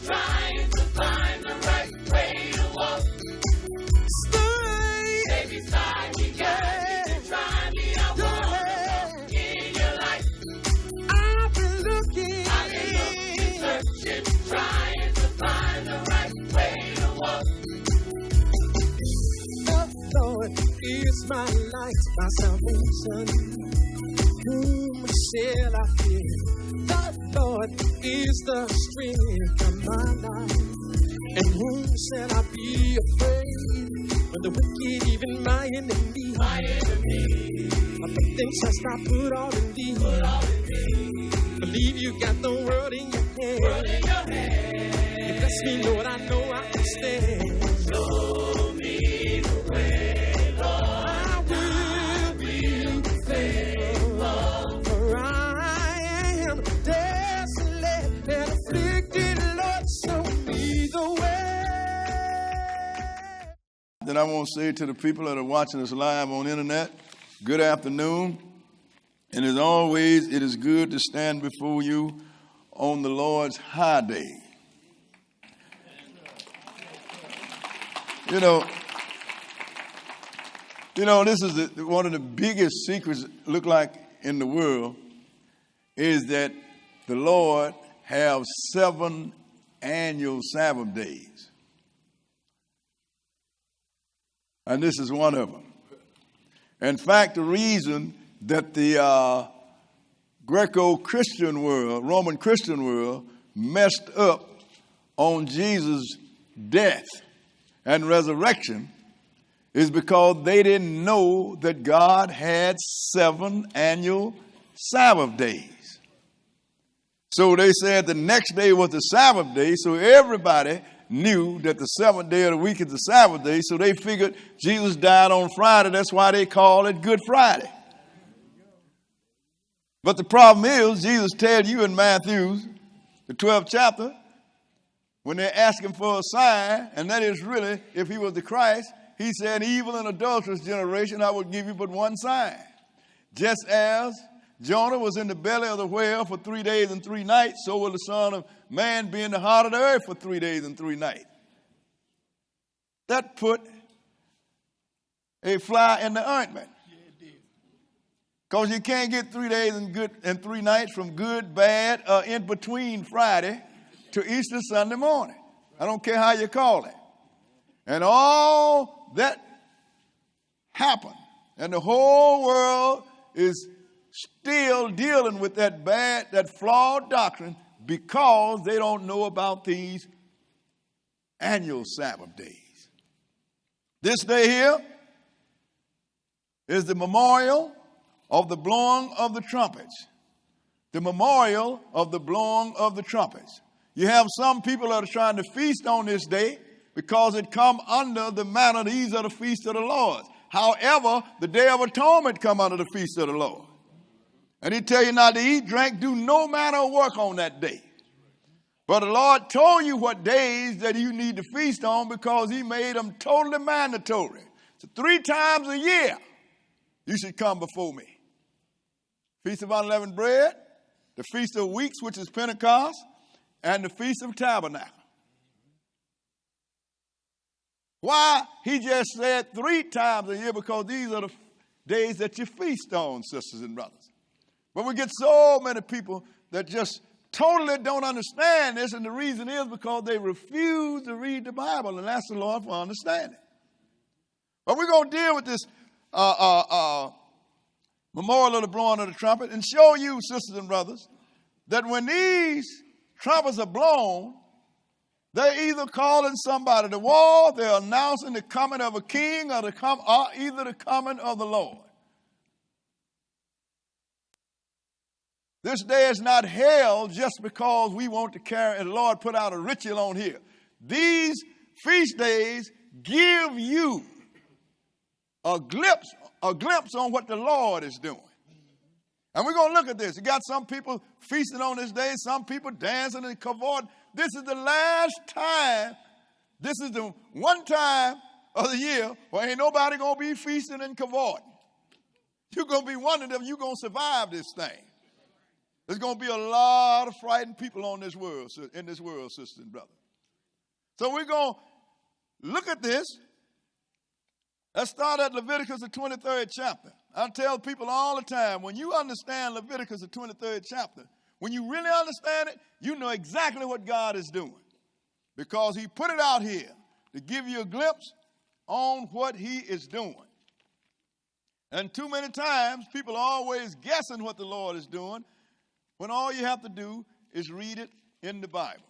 trying to find the right way to walk. Baby, side, you got to try me. I want in your life. I've been looking, searching, trying to find the right way to walk. the Lord is my light, my salvation. Whom shall I fear? The Lord is the strength of my life. And whom shall I be afraid? When the wicked, even my enemy, of the things that's not put all in thee. Believe you got the world in your hand. You bless me, Lord, I know I can stand. Show me the way, Lord. I will be faithful, for I am desolate and afflicted. Lord, show me the way. Then I want to say to the people that are watching us live on the internet, good afternoon. And as always, it is good to stand before you on the Lord's high day. You know, this is one of the biggest secrets, look like, in the world, is that the Lord has 7 annual Sabbath days. And this is one of them. In fact, the reason that the Greco-Christian world, Roman Christian world, messed up on Jesus' death and resurrection is because they didn't know that God had 7 annual Sabbath days. So they said the next day was the Sabbath day, so everybody knew that the 7th day of the week is the Sabbath day, so they figured Jesus died on Friday. That's why they call it Good Friday. But the problem is, Jesus tells you in Matthew, the 12th chapter, when they're asking for a sign, and that is really, if he was the Christ, he said, evil and adulterous generation, I will give you but one sign. Just as Jonah was in the belly of the whale for 3 days and 3 nights, so will the Son of Man be in the heart of the earth for 3 days and 3 nights. That put a fly in the ointment. Because you can't get 3 days and 3 nights from good, bad, in between Friday to Easter Sunday morning. I don't care how you call it. And all that happened. And the whole world is still dealing with that flawed doctrine because they don't know about these annual Sabbath days. This day here is the memorial of the blowing of the trumpets. The memorial of the blowing of the trumpets. You have some people that are trying to feast on this day because it come under the manner, these are the feast of the Lord. However, the Day of Atonement come under the feast of the Lord. And he tell you not to eat, drink, do no manner of work on that day. But the Lord told you what days that you need to feast on because he made them totally mandatory. So 3 times a year, you should come before me. Feast of Unleavened Bread, the Feast of Weeks, which is Pentecost, and the Feast of Tabernacle. Why? He just said 3 times a year because these are the days that you feast on, sisters and brothers. But we get so many people that just totally don't understand this, and the reason is because they refuse to read the Bible and ask the Lord for understanding. But we're going to deal with this memorial of the blowing of the trumpet and show you, sisters and brothers, that when these trumpets are blown, they're either calling somebody to war, they're announcing the coming of a king, or either the coming of the Lord. This day is not held just because we want to carry, and the Lord put out a ritual on here. These feast days give you a glimpse on what the Lord is doing. And we're going to look at this. You got some people feasting on this day, some people dancing and cavorting. This is the last time, this is the one time of the year where ain't nobody going to be feasting and cavorting. You're going to be wondering if you're going to survive this thing. There's going to be a lot of frightened people on this world, in this world, sisters and brothers. So we're going to look at this. Let's start at Leviticus, the 23rd chapter. I tell people all the time, when you understand Leviticus, the 23rd chapter, when you really understand it, you know exactly what God is doing. Because he put it out here to give you a glimpse on what he is doing. And too many times, people are always guessing what the Lord is doing, when all you have to do is read it in the Bible.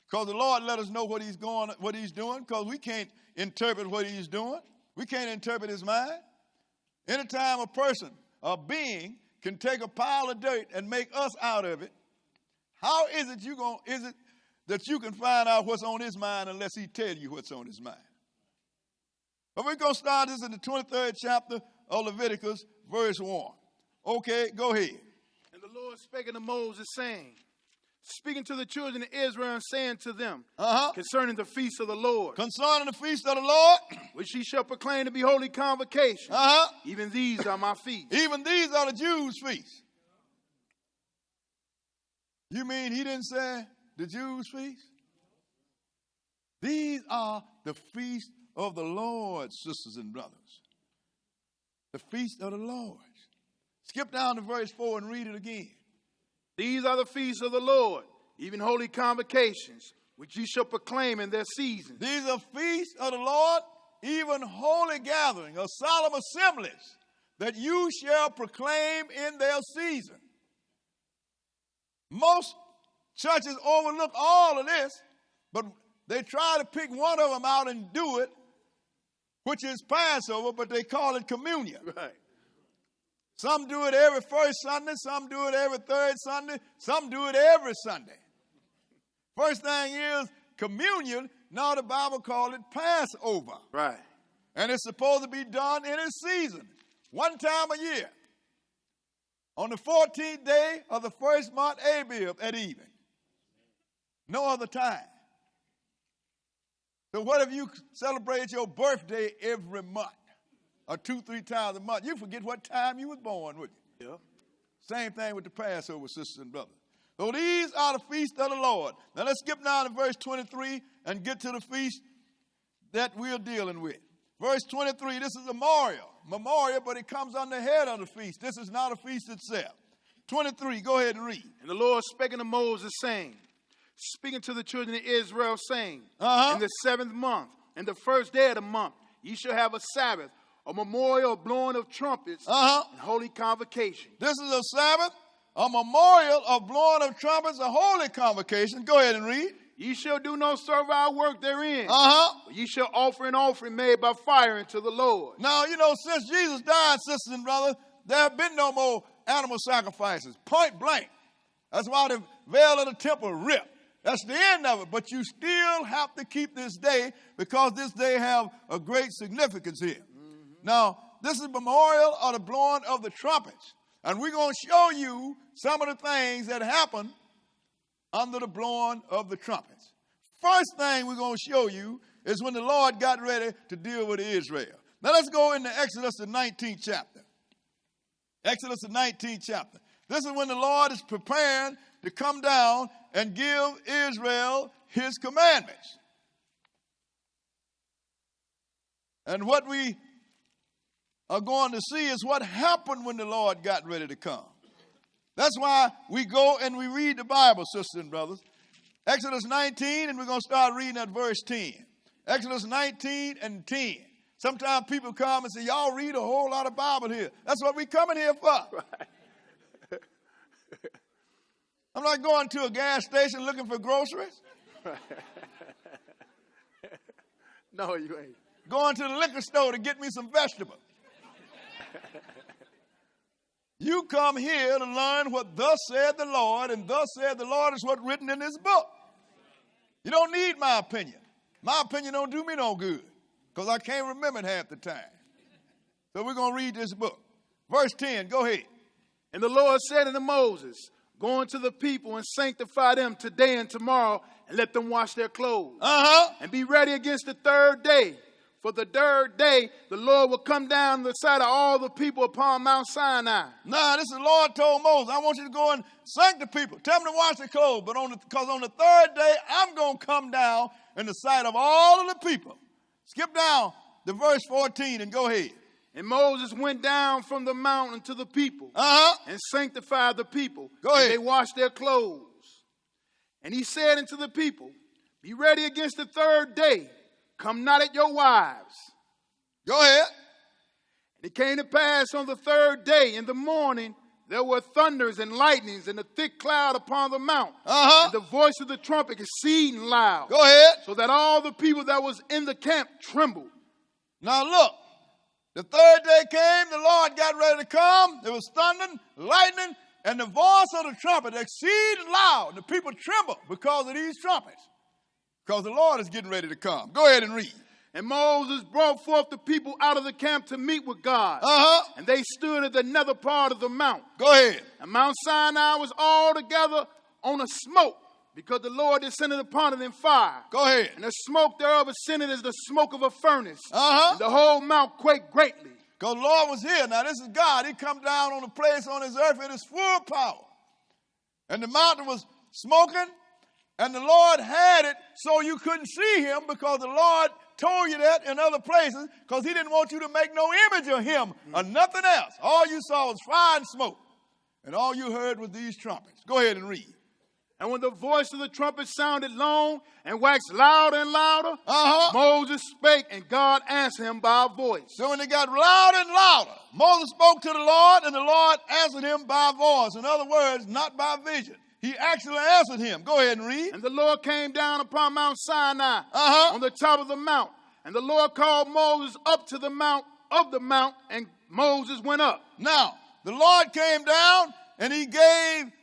Because the Lord let us know what he's doing, because we can't interpret what he's doing. We can't interpret his mind. Anytime a person, a being, can take a pile of dirt and make us out of it, how is it that you can find out what's on his mind unless he tell you what's on his mind? But we're going to start this in the 23rd chapter of Leviticus, verse 1. Okay, go ahead. And the Lord spake unto Moses, saying, speaking to the children of Israel and saying to them, concerning the feast of the Lord. Concerning the feast of the Lord. Which ye shall proclaim to be holy convocations. Even these are my feasts. Even these are the Jews' feasts. You mean he didn't say the Jews' feast? These are the feast of the Lord, sisters and brothers. The feast of the Lord. Skip down to verse 4 and read it again. These are the feasts of the Lord, even holy convocations, which ye shall proclaim in their seasons. These are feasts of the Lord, even holy gathering, or solemn assemblies, that you shall proclaim in their season. Most churches overlook all of this, but they try to pick one of them out and do it, which is Passover, but they call it communion. Right. Some do it every first Sunday, some do it every third Sunday, some do it every Sunday. First thing is communion. Now the Bible calls it Passover. Right. And it's supposed to be done in its season, one time a year. On the 14th day of the first month, Abib, at evening. No other time. So what if you celebrate your birthday every month? Or 2-3 times a month? You forget what time you was born, wouldn't you? Yeah. Same thing with the Passover, sisters and brothers. So these are the feasts of the Lord. Now let's skip down to verse 23 and get to the feast that we're dealing with. Verse 23, this is a memorial, but it comes on the head of the feast. This is not a feast itself. 23, go ahead and read. And the Lord spake unto Moses, saying, speaking to the children of Israel, saying, in the 7th month, in the first day of the month, ye shall have a Sabbath, a memorial of blowing of trumpets, and holy convocation. This is a Sabbath, a memorial of blowing of trumpets, a holy convocation. Go ahead and read. Ye shall do no servile work therein. But ye shall offer an offering made by fire unto the Lord. Now, you know, since Jesus died, sisters and brothers, there have been no more animal sacrifices. Point blank. That's why the veil of the temple ripped. That's the end of it. But you still have to keep this day because this day have a great significance here. Now, this is a memorial of the blowing of the trumpets. And we're going to show you some of the things that happened under the blowing of the trumpets. First thing we're going to show you is when the Lord got ready to deal with Israel. Now let's go into Exodus, the 19th chapter. Exodus, the 19th chapter. This is when the Lord is preparing to come down and give Israel his commandments. And what we are going to see is what happened when the Lord got ready to come. That's why we go and we read the Bible, sisters and brothers. Exodus 19, and we're going to start reading at verse 10. Exodus 19 and 10. Sometimes people come and say, y'all read a whole lot of Bible here. That's what we coming here for. Right. I'm not going to a gas station looking for groceries. Right. No, you ain't. Going to the liquor store to get me some vegetables. You come here to learn what thus said the Lord, and thus said the Lord is what's written in this book. You don't need my opinion. My opinion don't do me no good because I can't remember it half the time. So we're going to read this book. Verse 10, go ahead. And the Lord said unto Moses, go unto the people and sanctify them today and tomorrow, and let them wash their clothes. And be ready against the 3rd day. For the third day, the Lord will come down on the sight of all the people upon Mount Sinai. Now, this is the Lord told Moses, I want you to go and sanct the people. Tell them to wash their clothes. But because on the third day, I'm going to come down in the sight of all of the people. Skip down to verse 14 and go ahead. And Moses went down from the mountain to the people and sanctified the people. Go ahead. And they washed their clothes. And he said unto the people, be ready against the third day. Come not at your wives. Go ahead. And it came to pass on the third day in the morning, there were thunders and lightnings and a thick cloud upon the mount. And the voice of the trumpet exceeding loud. Go ahead. So that all the people that was in the camp trembled. Now look, the third day came, the Lord got ready to come. There was thunder, lightning, and the voice of the trumpet exceeding loud. The people trembled because of these trumpets. Because the Lord is getting ready to come. Go ahead and read. And Moses brought forth the people out of the camp to meet with God. And they stood at the nether part of the mount. Go ahead. And Mount Sinai was altogether on a smoke, because the Lord descended upon it in fire. Go ahead. And the smoke thereof ascended as the smoke of a furnace. And the whole mount quaked greatly. Because the Lord was here. Now this is God. He come down on a place on his earth in his full power. And the mountain was smoking. And the Lord had it so you couldn't see him, because the Lord told you that in other places, because he didn't want you to make no image of him or nothing else. All you saw was fire and smoke. And all you heard was these trumpets. Go ahead and read. And when the voice of the trumpet sounded long and waxed louder and louder, Moses spake, and God answered him by a voice. So when it got louder and louder, Moses spoke to the Lord, and the Lord answered him by a voice. In other words, not by vision. He actually answered him. Go ahead and read. And the Lord came down upon Mount Sinai on the top of the mount. And the Lord called Moses up to the mount of the mount, and Moses went up. Now, the Lord came down, and he gave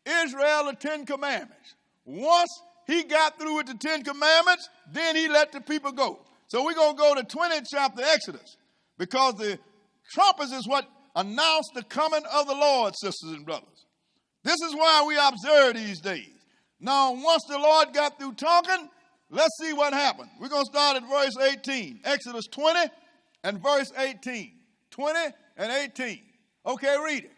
Israel the 10 Commandments. Once he got through with the 10 Commandments, then he let the people go. So we're going to go to 20th chapter Exodus, because the trumpets is what announced the coming of the Lord, sisters and brothers. This is why we observe these days. Now, once the Lord got through talking, let's see what happened. We're going to start at verse 18. Exodus 20 and verse 18. 20 and 18. Okay, read it.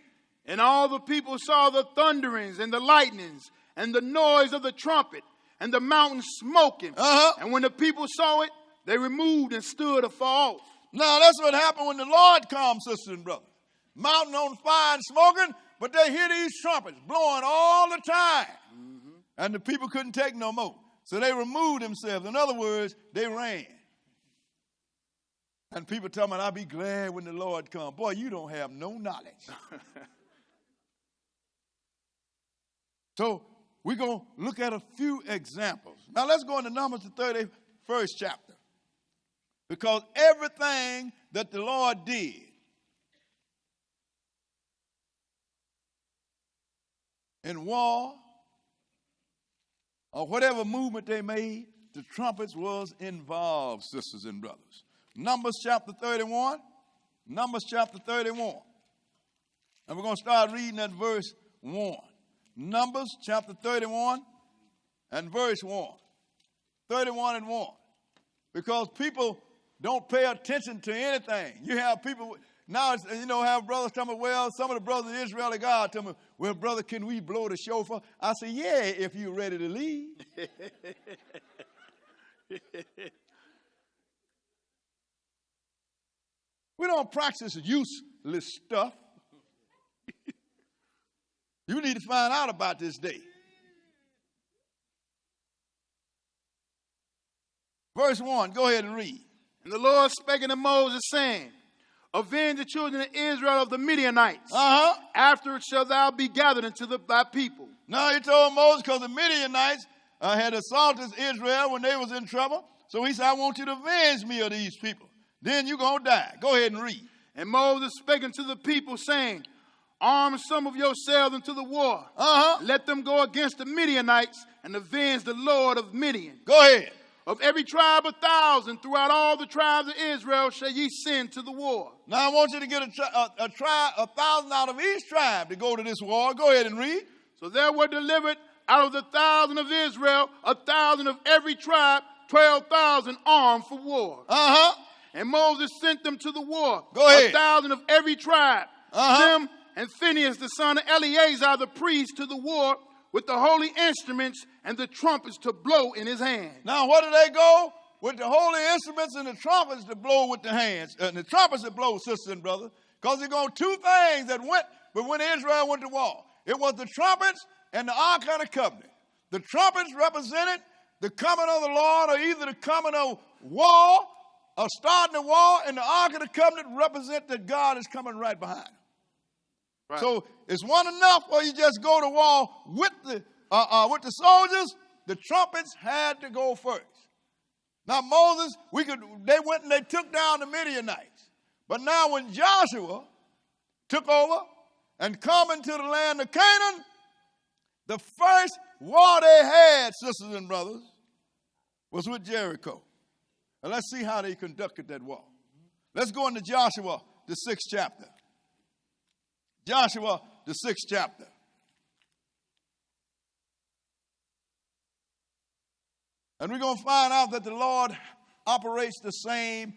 And all the people saw the thunderings and the lightnings and the noise of the trumpet and the mountain smoking. And when the people saw it, they removed and stood afar off. Now, that's what happened when the Lord comes, sisters and brothers. Mountain on fire and smoking, but they hear these trumpets blowing all the time. And the people couldn't take no more. So they removed themselves. In other words, they ran. And people tell me, I'll be glad when the Lord comes. Boy, you don't have no knowledge. So we're going to look at a few examples. Now let's go into Numbers, the 31st chapter. Because everything that the Lord did in war or whatever movement they made, the trumpets was involved, sisters and brothers. Numbers chapter 31. Numbers chapter 31. And we're going to start reading at verse 1. Numbers chapter 31 and verse 1. 31 and 1. Because people don't pay attention to anything. You have people, now, have brothers tell me, well, some of the brothers of Israel of God tell me, well, brother, can we blow the shofar? I say, yeah, if you're ready to leave. We don't practice useless stuff. You need to find out about this day. Verse 1, go ahead and read. And the Lord spake unto Moses, saying, avenge the children of Israel of the Midianites. Afterward shalt thou be gathered into thy people. Now he told Moses, because the Midianites had assaulted Israel when they was in trouble. So he said, I want you to avenge me of these people. Then you're going to die. Go ahead and read. And Moses spake unto the people, saying, arm some of yourselves unto the war. Let them go against the Midianites and avenge the Lord of Midian. Go ahead. Of every tribe 1,000 throughout all the tribes of Israel shall ye send to the war. Now I want you to get a tribe, 1,000 out of each tribe to go to this war. Go ahead and read. So there were delivered out of the 1,000 of Israel, 1,000 of every tribe, 12,000 armed for war. And Moses sent them to the war. Go ahead. 1,000 of every tribe. Them and Phinehas, the son of Eleazar, the priest, to the war with the holy instruments and the trumpets to blow in his hand. Now, what do they go? With the holy instruments and the trumpets to blow with the hands. And the trumpets to blow, sisters and brothers. Because they're going two things that went, but when Israel went to war. It was the trumpets and the Ark of the Covenant. The trumpets represented the coming of the Lord, or either the coming of war, or starting the war, and the Ark of the Covenant represent that God is coming right behind them. Right. So is one enough, or you just go to war with the soldiers? The trumpets had to go first. Now Moses, they went and they took down the Midianites. But now when Joshua took over and come into the land of Canaan, the first war they had, sisters and brothers, was with Jericho. And let's see how they conducted that war. Let's go into Joshua, the 6th chapter. Joshua, the 6th chapter. And we're going to find out that the Lord operates the same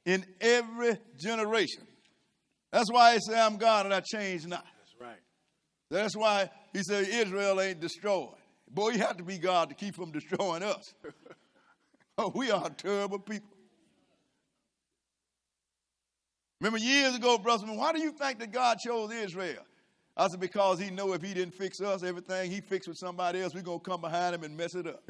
in every generation. That's why he said, I'm God and I change not. That's right. That's why he said Israel ain't destroyed. Boy, you have to be God to keep from destroying us. Oh, we are terrible people. Remember years ago, brother, why do you think that God chose Israel? I said, because he knew if he didn't fix us, everything he fixed with somebody else, we're going to come behind him and mess it up.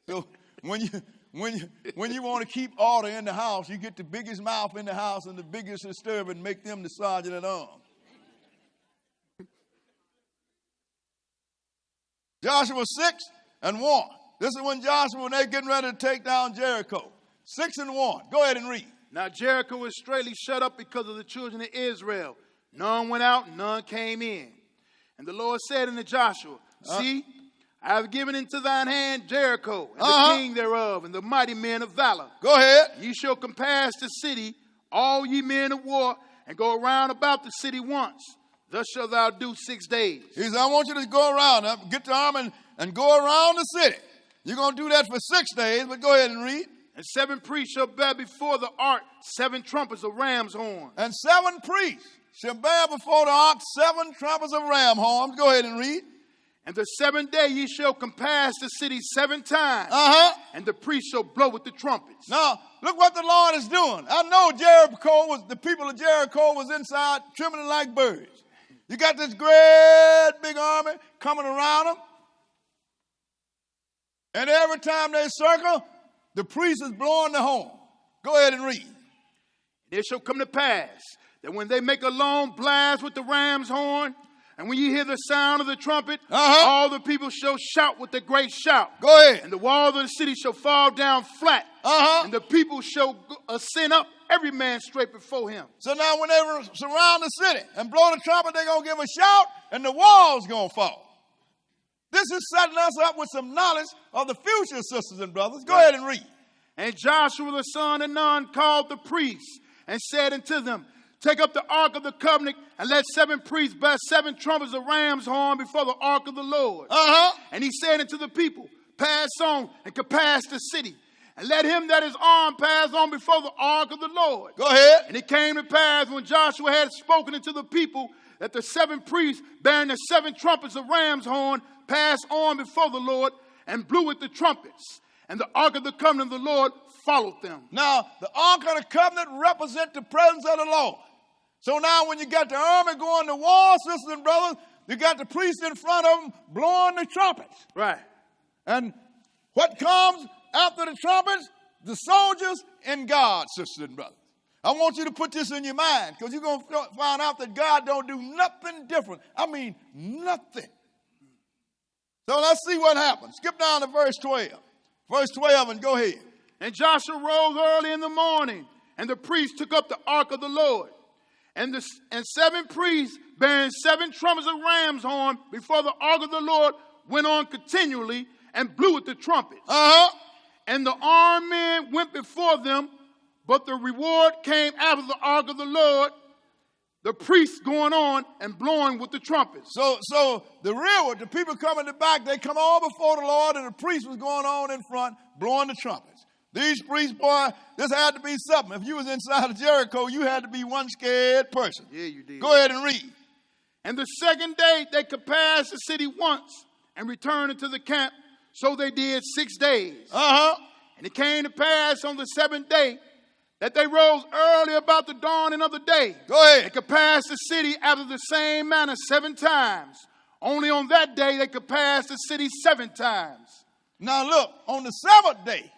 So when you want to keep order in the house, you get the biggest mouth in the house and the biggest disturber and make them the sergeant at arms. Joshua 6:1. This is when Joshua, when they're getting ready to take down Jericho. 6:1. Go ahead and read. Now Jericho was straightly shut up because of the children of Israel. None went out, none came in. And the Lord said unto Joshua, see, I have given into thine hand Jericho, and the king thereof, and the mighty men of valor. Go ahead. Ye shall compass the city, all ye men of war, and go around about the city once. Thus shalt thou do 6 days. He said, I want you to go around, get the arm and go around the city. You're going to do that for 6 days, but go ahead and read. And 7 priests shall bear before the ark 7 trumpets of ram's horn. And 7 priests shall bear before the ark 7 trumpets of ram horns. Go ahead and read. And the 7th day ye shall compass the city 7 times. And the priests shall blow with the trumpets. Now, look what the Lord is doing. I know the people of Jericho was inside trembling like birds. You got this great big army coming around them. And every time they circle, the priest is blowing the horn. Go ahead and read. It shall come to pass that when they make a long blast with the ram's horn, and when you hear the sound of the trumpet, all the people shall shout with a great shout. Go ahead. And the walls of the city shall fall down flat. And the people shall ascend up, every man straight before him. So now when they surround the city and blow the trumpet, they're going to give a shout, and the walls going to fall. This is setting us up with some knowledge of the future, sisters and brothers. Go ahead and read. And Joshua the son of Nun called the priests and said unto them, take up the ark of the covenant and let 7 priests bear 7 trumpets of ram's horn before the ark of the Lord. And he said unto the people, pass on and compass the city, and let him that is armed pass on before the ark of the Lord. Go ahead. And it came to pass when Joshua had spoken unto the people that the 7 priests bearing the 7 trumpets of ram's horn passed on before the Lord and blew with the trumpets. And the ark of the covenant of the Lord followed them. Now, the ark of the covenant represents the presence of the Lord. So now when you got the army going to war, sisters and brothers, you got the priests in front of them blowing the trumpets. Right. And what comes after the trumpets? The soldiers and God, sisters and brothers. I want you to put this in your mind, because you're going to find out that God don't do nothing different. I mean, nothing. So let's see what happens. Skip down to verse 12. Verse 12 and go ahead. And Joshua rose early in the morning, and the priests took up the ark of the Lord. And 7 priests bearing 7 trumpets of ram's horn before the ark of the Lord went on continually and blew with the trumpets. And the armed men went before them, but the reward came after the ark of the Lord. the priests going on and blowing with the trumpets. So the people come in the back, they come all before the Lord, and the priest was going on in front, blowing the trumpets. These priests, boy, this had to be something. If you was inside of Jericho, you had to be one scared person. Yeah, you did. Go ahead and read. And the second day they could pass the city once and return into the camp. So they did 6 days. And it came to pass on the seventh day that they rose early about the dawning of the day. Go ahead. They could pass the city after the same manner 7 times. Only on that day they could pass the city 7 times. Now look, on the seventh day,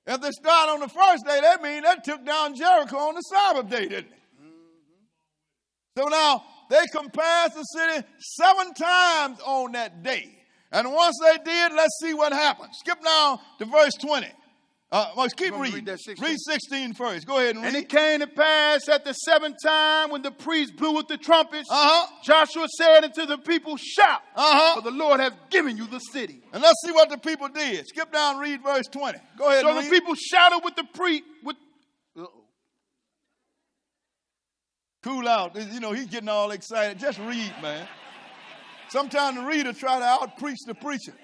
if they start on the first day, that means they took down Jericho on the Sabbath day, didn't they? So now they can pass the city 7 times on that day. And once they did, let's see what happened. Skip now to verse 20. Keep reading. Read 16 first. Go ahead and read. And it came to pass at the 7th time when the priest blew with the trumpets, Joshua said unto the people, shout, for the Lord hath given you the city. And let's see what the people did. Skip down and read verse 20. Go ahead and read. So the people shouted with the priest. Cool out. You know, he's getting all excited. Just read, man. Sometimes the reader try to out-preach the preacher.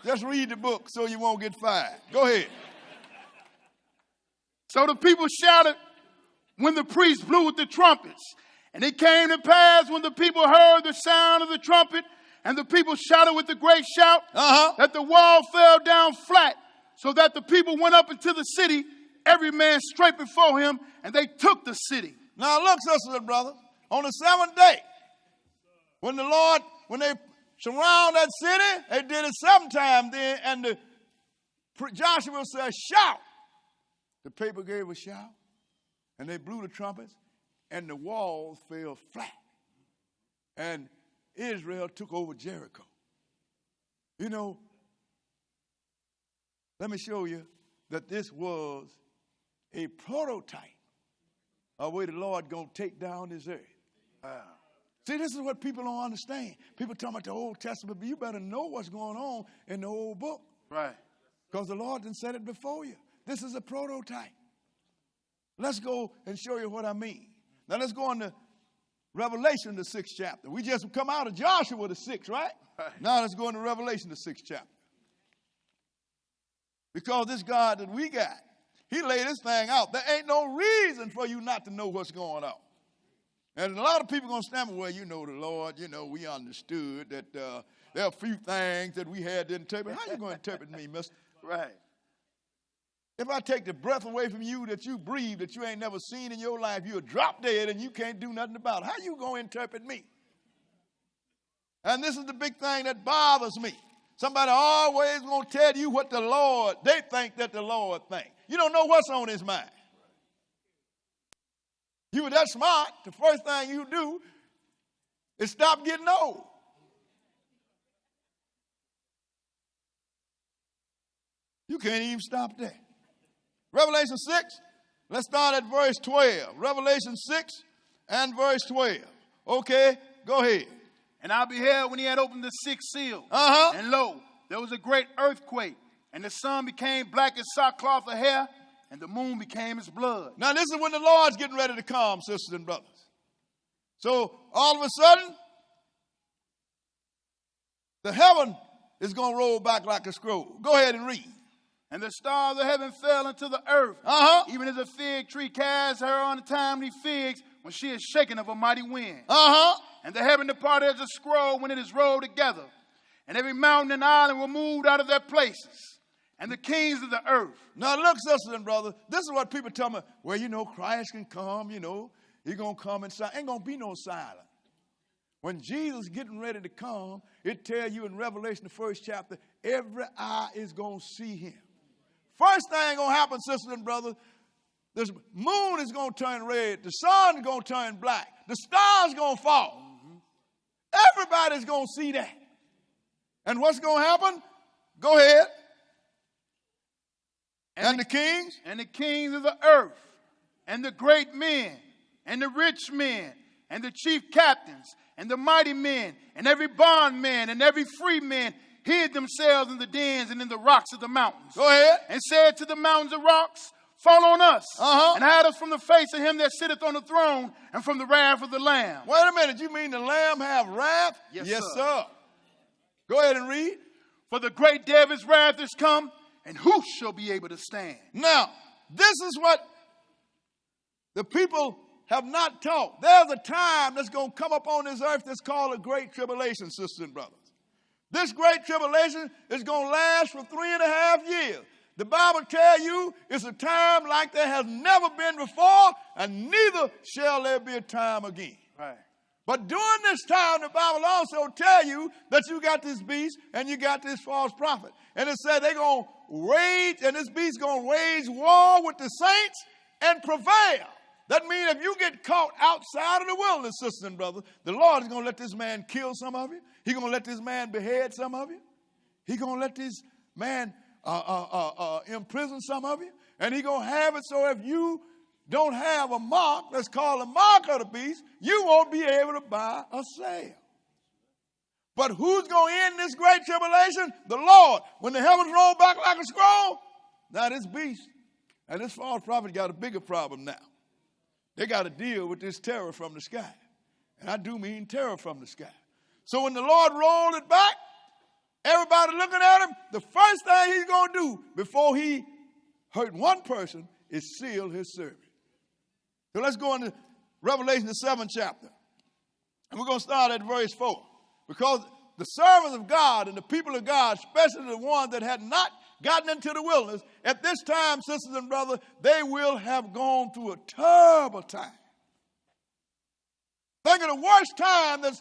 Just read the book so you won't get fired. Go ahead. So the people shouted when the priest blew with the trumpets. And it came to pass when the people heard the sound of the trumpet, and the people shouted with a great shout, that the wall fell down flat, so that the people went up into the city, every man straight before him, and they took the city. Now look, sisters and brothers, on the 7th day, when they surround that city, they did it 7 times then, and Joshua said, shout. The people gave a shout, and they blew the trumpets, and the walls fell flat. And Israel took over Jericho. You know, let me show you that this was a prototype of where the Lord going to take down this earth. See, this is what people don't understand. People talk about the Old Testament, but you better know what's going on in the old book. Right. Because the Lord done said it before you. This is a prototype. Let's go and show you what I mean. Now let's go on to Revelation, the 6th chapter. We just come out of Joshua, the 6th, right? Now let's go into Revelation, the 6th chapter. Because this God that we got, he laid this thing out. There ain't no reason for you not to know what's going on. And a lot of people going to stand, well, you know, the Lord, you know, we understood that there are a few things that we had to interpret. How you going to interpret me, mister? Right. If I take the breath away from you that you breathe, that you ain't never seen in your life, you'll drop dead and you can't do nothing about it. How you going to interpret me? And this is the big thing that bothers me. Somebody always going to tell you what the Lord, they think that the Lord thinks. You don't know what's on his mind. You were that smart, the first thing you do is stop getting old. You can't even stop that. Revelation 6, let's start at verse 12. Revelation 6 and verse 12. Okay, go ahead. And I beheld when he had opened the 6th seal. And lo, there was a great earthquake, and the sun became black as sackcloth of hair, and the moon became as blood. Now this is when the Lord's getting ready to come, sisters and brothers. So all of a sudden, the heaven is going to roll back like a scroll. Go ahead and read. And the stars of heaven fell into the earth, even as a fig tree casts her untimely figs when she is shaken of a mighty wind. And the heaven departed as a scroll when it is rolled together. And every mountain and island were moved out of their places. And the kings of the earth. Now look, sisters and brothers, this is what people tell me. Well, you know, Christ can come, you know. He's going to come and silence. Ain't going to be no silence. When Jesus is getting ready to come, it tells you in Revelation, the 1st chapter, every eye is going to see him. First thing going to happen, sisters and brothers, the moon is going to turn red. The sun is going to turn black. The stars going to fall. Everybody's going to see that. And what's going to happen? Go ahead. And the kings? And the kings of the earth, and the great men, and the rich men, and the chief captains, and the mighty men, and every bondman, and every free man, hid themselves in the dens and in the rocks of the mountains. Go ahead. And said to the mountains and rocks, fall on us, Uh-huh. and hide us from the face of him that sitteth on the throne, and from the wrath of the Lamb. Wait a minute, you mean the Lamb have wrath? Yes, sir. sir. Go ahead and read. For the great day of his wrath is come, and who shall be able to stand? Now, this is what the people have not taught. There's a time that's going to come up on this earth that's called a great tribulation, sisters and brothers. This great tribulation is going to last for 3.5 years. The Bible tells you it's a time like there has never been before, and neither shall there be a time again. Right. But during this time, the Bible also tells you that you got this beast and you got this false prophet. And it said they're going to rage, and this beast going to wage war with the saints and prevail. That means if you get caught outside of the wilderness, sisters and brothers, the Lord is going to let this man kill some of you. He's going to let this man behead some of you. He's going to let this man imprison some of you. And he's going to have it so if you don't have a mark that's called a mark of the beast, you won't be able to buy or sell. But who's going to end this great tribulation? The Lord. When the heavens roll back like a scroll, now this beast and this false prophet got a bigger problem now. They got to deal with this terror from the sky. And I do mean terror from the sky. So when the Lord rolled it back, everybody looking at him, the first thing he's going to do before he hurt one person is seal his servant. So let's go into Revelation, the 7th chapter. And we're going to start at verse 4. Because the servants of God and the people of God, especially the ones that had not gotten into the wilderness, at this time, sisters and brothers, they will have gone through a terrible time. Think of the worst time that's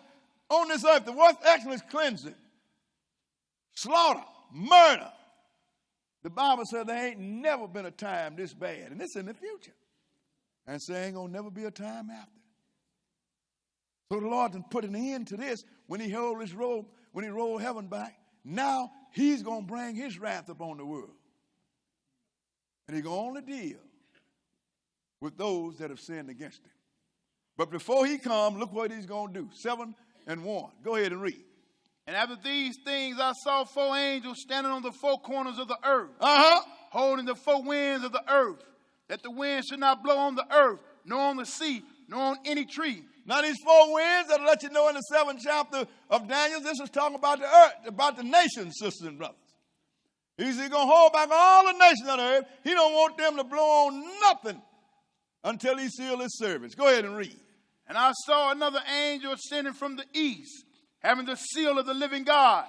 on this earth. The worst action is cleansing, slaughter, murder. The Bible says there ain't never been a time this bad, and it's in the future. And so ain't going to never be a time after. So the Lord done put an end to this when he held his robe, when he rolled heaven back. Now he's going to bring his wrath upon the world. And he's going to only deal with those that have sinned against him. But before he comes, look what he's going to do. 7 and 1. Go ahead and read. And after these things I saw 4 angels standing on the 4 corners of the earth, holding the 4 winds of the earth, that the wind should not blow on the earth, nor on the sea, nor on any tree. Now these 4 winds, that'll let you know in the 7th chapter of Daniel, this is talking about the earth, about the nations, sisters and brothers. He's going to hold back all the nations on the earth. He don't want them to blow on nothing until he seal his servants. Go ahead and read. And I saw another angel ascending from the east, having the seal of the living God.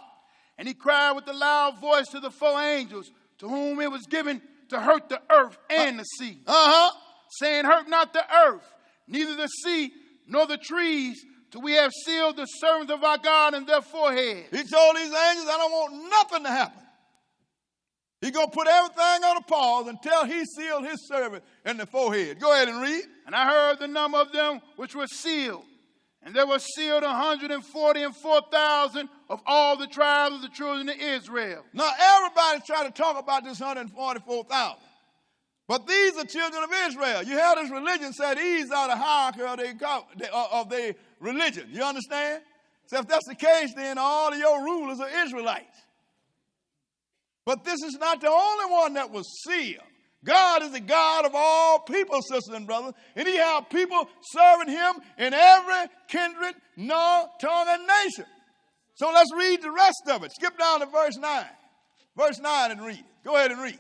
And he cried with a loud voice to the 4 angels, to whom it was given to hurt the earth and the sea, saying, hurt not the earth, neither the sea, nor the trees, till we have sealed the servants of our God in their foreheads. He told these angels, I don't want nothing to happen. He's going to put everything on a pause until he sealed his servant in the forehead. Go ahead and read. And I heard the number of them which were sealed. And there were sealed 144,000 of all the tribes of the children of Israel. Now everybody's trying to talk about this 144,000. But these are children of Israel. You hear this religion say these are the hierarchy of their religion. You understand? So if that's the case, then all of your rulers are Israelites. But this is not the only one that was sealed. God is the God of all people, sisters and brothers. And he has people serving him in every kindred, tongue, and nation. So let's read the rest of it. Skip down to verse 9. Verse 9 and read it. Go ahead and read.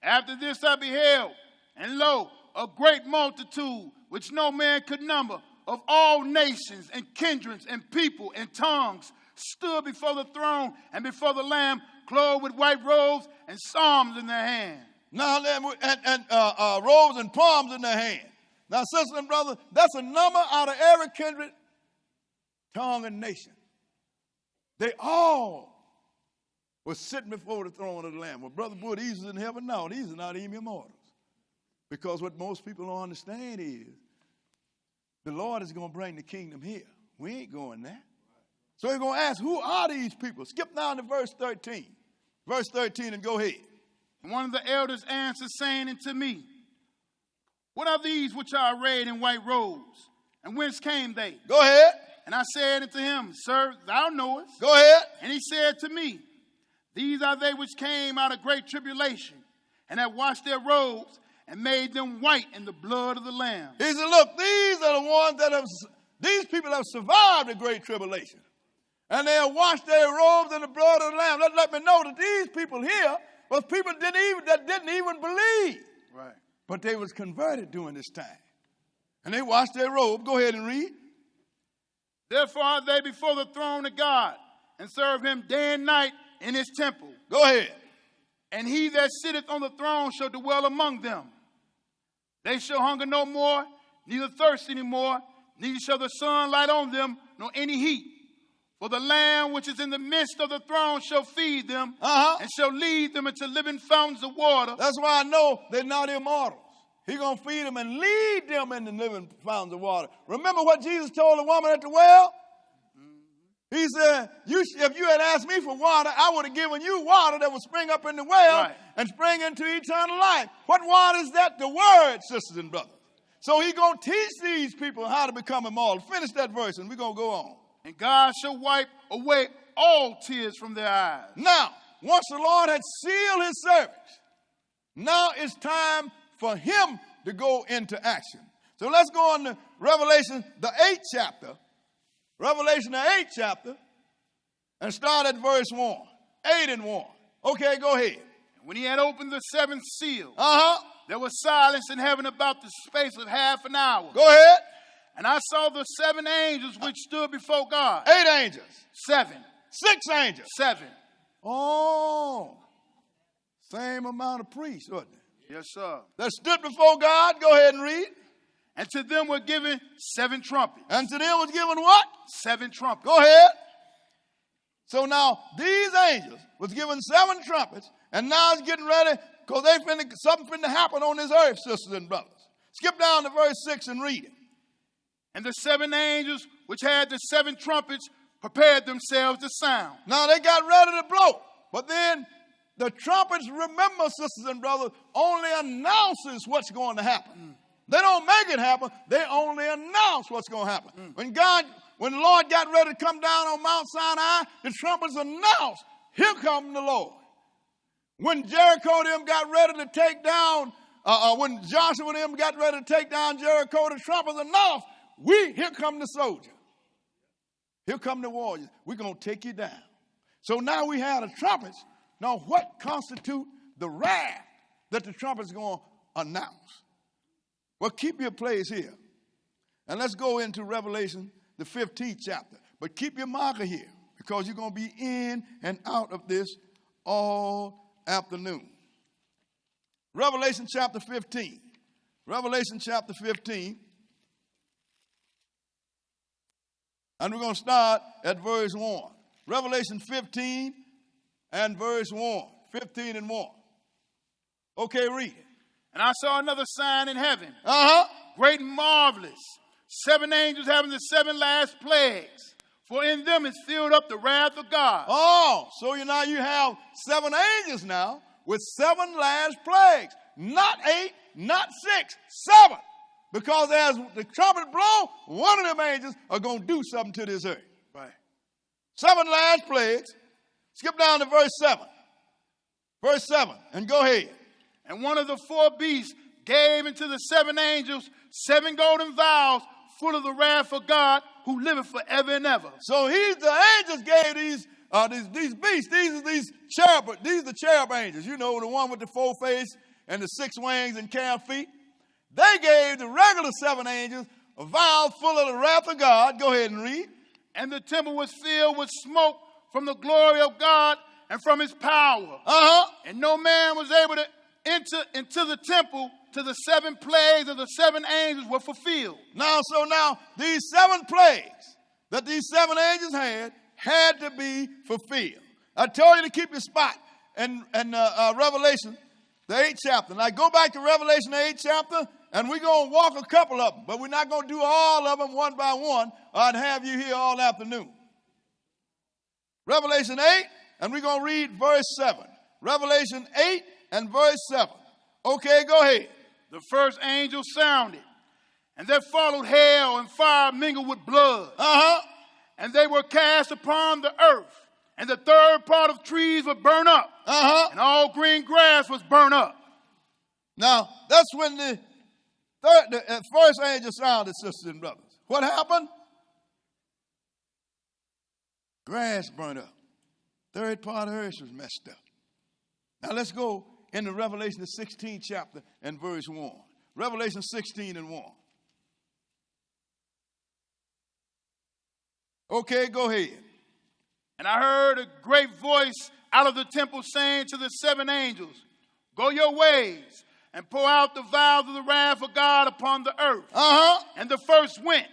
After this I beheld, and lo, a great multitude, which no man could number, of all nations and kindreds and people and tongues, stood before the throne and before the Lamb, clothed with white robes and psalms in their hand. Now, robes and palms in their hand. Now, sisters and brothers, that's a number out of every kindred, tongue, and nation. They all were sitting before the throne of the Lamb. Well, Brother Boy, these are in heaven. No, these are not even immortals. Because what most people don't understand is the Lord is going to bring the kingdom here. We ain't going there. So he's going to ask, who are these people? Skip down to verse 13. Verse 13 and go ahead. And one of the elders answered, saying unto me, what are these which are arrayed in white robes? And whence came they? Go ahead. And I said unto him, Sir, thou knowest. Go ahead. And he said to me, these are they which came out of great tribulation, and have washed their robes, and made them white in the blood of the Lamb. He said, look, these are the ones these people have survived the great tribulation. And they have washed their robes in the blood of the Lamb. Let me know that these people here was people that didn't even believe. Right. But they was converted during this time. And they washed their robe. Go ahead and read. Therefore are they before the throne of God, and serve him day and night in his temple. Go ahead. And he that sitteth on the throne shall dwell among them. They shall hunger no more, neither thirst any more, neither shall the sun light on them, nor any heat. For the Lamb which is in the midst of the throne shall feed them, and shall lead them into living fountains of water. That's why I know they're not immortals. He's going to feed them and lead them into living fountains of water. Remember what Jesus told the woman at the well? He said, if you had asked me for water, I would have given you water that would spring up in the well and spring into eternal life. What water is that? The word, sisters and brothers. So he's going to teach these people how to become immortal. Finish that verse and we're going to go on. And God shall wipe away all tears from their eyes. Now, once the Lord had sealed his servants, now it's time for him to go into action. So let's go on to Revelation, the 8th chapter. Revelation, the 8th chapter, and start at verse 1. 8 and 1. Okay, go ahead. When he had opened the seventh seal, there was silence in heaven about the space of half an hour. Go ahead. And I saw the 7 angels which stood before God. 8 angels. 7. 6 angels. 7. Oh, same amount of priests, wasn't it? Yes, sir. That stood before God. Go ahead and read. And to them were given 7 trumpets. And to them was given what? 7 trumpets. Go ahead. So now these angels was given 7 trumpets, and now it's getting ready because something finna happen on this earth, sisters and brothers. Skip down to verse 6 and read it. And the 7 angels which had the 7 trumpets prepared themselves to sound. Now they got ready to blow, but then the trumpets, remember, sisters and brothers, only announces what's going to happen. They don't make it happen. They only announce what's going to happen. When the Lord got ready to come down on Mount Sinai, the trumpets announced, here comes the Lord. When Jericho them got ready to take down, when Joshua them got ready to take down Jericho, the trumpets announced, here come the soldier. Here come the warriors. We're going to take you down. So now we have the trumpets. Now what constitutes the wrath that the trumpets are going to announce? Well, keep your place here. And let's go into Revelation, the 15th chapter. But keep your marker here because you're going to be in and out of this all afternoon. Revelation chapter 15. Revelation chapter 15. And we're going to start at verse 1. Revelation 15 and verse 1. 15 and 1. Okay, read it. And I saw another sign in heaven, great and marvelous, 7 angels having the 7 last plagues, for in them is filled up the wrath of God. Oh, so now you have 7 angels now with 7 last plagues. Not 8, not 6, 7. Because as the trumpet blow, one of them angels are going to do something to this earth. Right. 7 last plagues. Skip down to verse 7. Verse 7, and go ahead. And one of the 4 beasts gave into the 7 angels 7 golden vials full of the wrath of God who liveth forever and ever. So the angels gave these beasts. These are the cherub angels. You know, the one with the 4 face and the 6 wings and calf feet. They gave the regular 7 angels a vial full of the wrath of God. Go ahead and read. And the temple was filled with smoke from the glory of God and from his power. And no man was able to enter into the temple till the 7 plagues of the 7 angels were fulfilled. Now these 7 plagues that these 7 angels had to be fulfilled. I told you to keep your spot in Revelation, the 8th chapter. Now go back to Revelation, the 8th chapter, and we're going to walk a couple of them, but we're not going to do all of them one by one, or I'd have you here all afternoon. Revelation 8, and we're going to read verse 7. Revelation 8 and verse 7. Okay, go ahead. The first angel sounded, and there followed hail and fire mingled with blood. And they were cast upon the earth, and the 3rd part of trees were burnt up, and all green grass was burnt up. Now, that's when the first angel sounded, sisters and brothers. What happened? Grass burned up. Third part of earth was messed up. Now let's go into Revelation the 16th chapter and verse 1. Revelation 16 and 1. Okay, go ahead. And I heard a great voice out of the temple saying to the seven angels, go your ways and pour out the vials of the wrath of God upon the earth. And the first went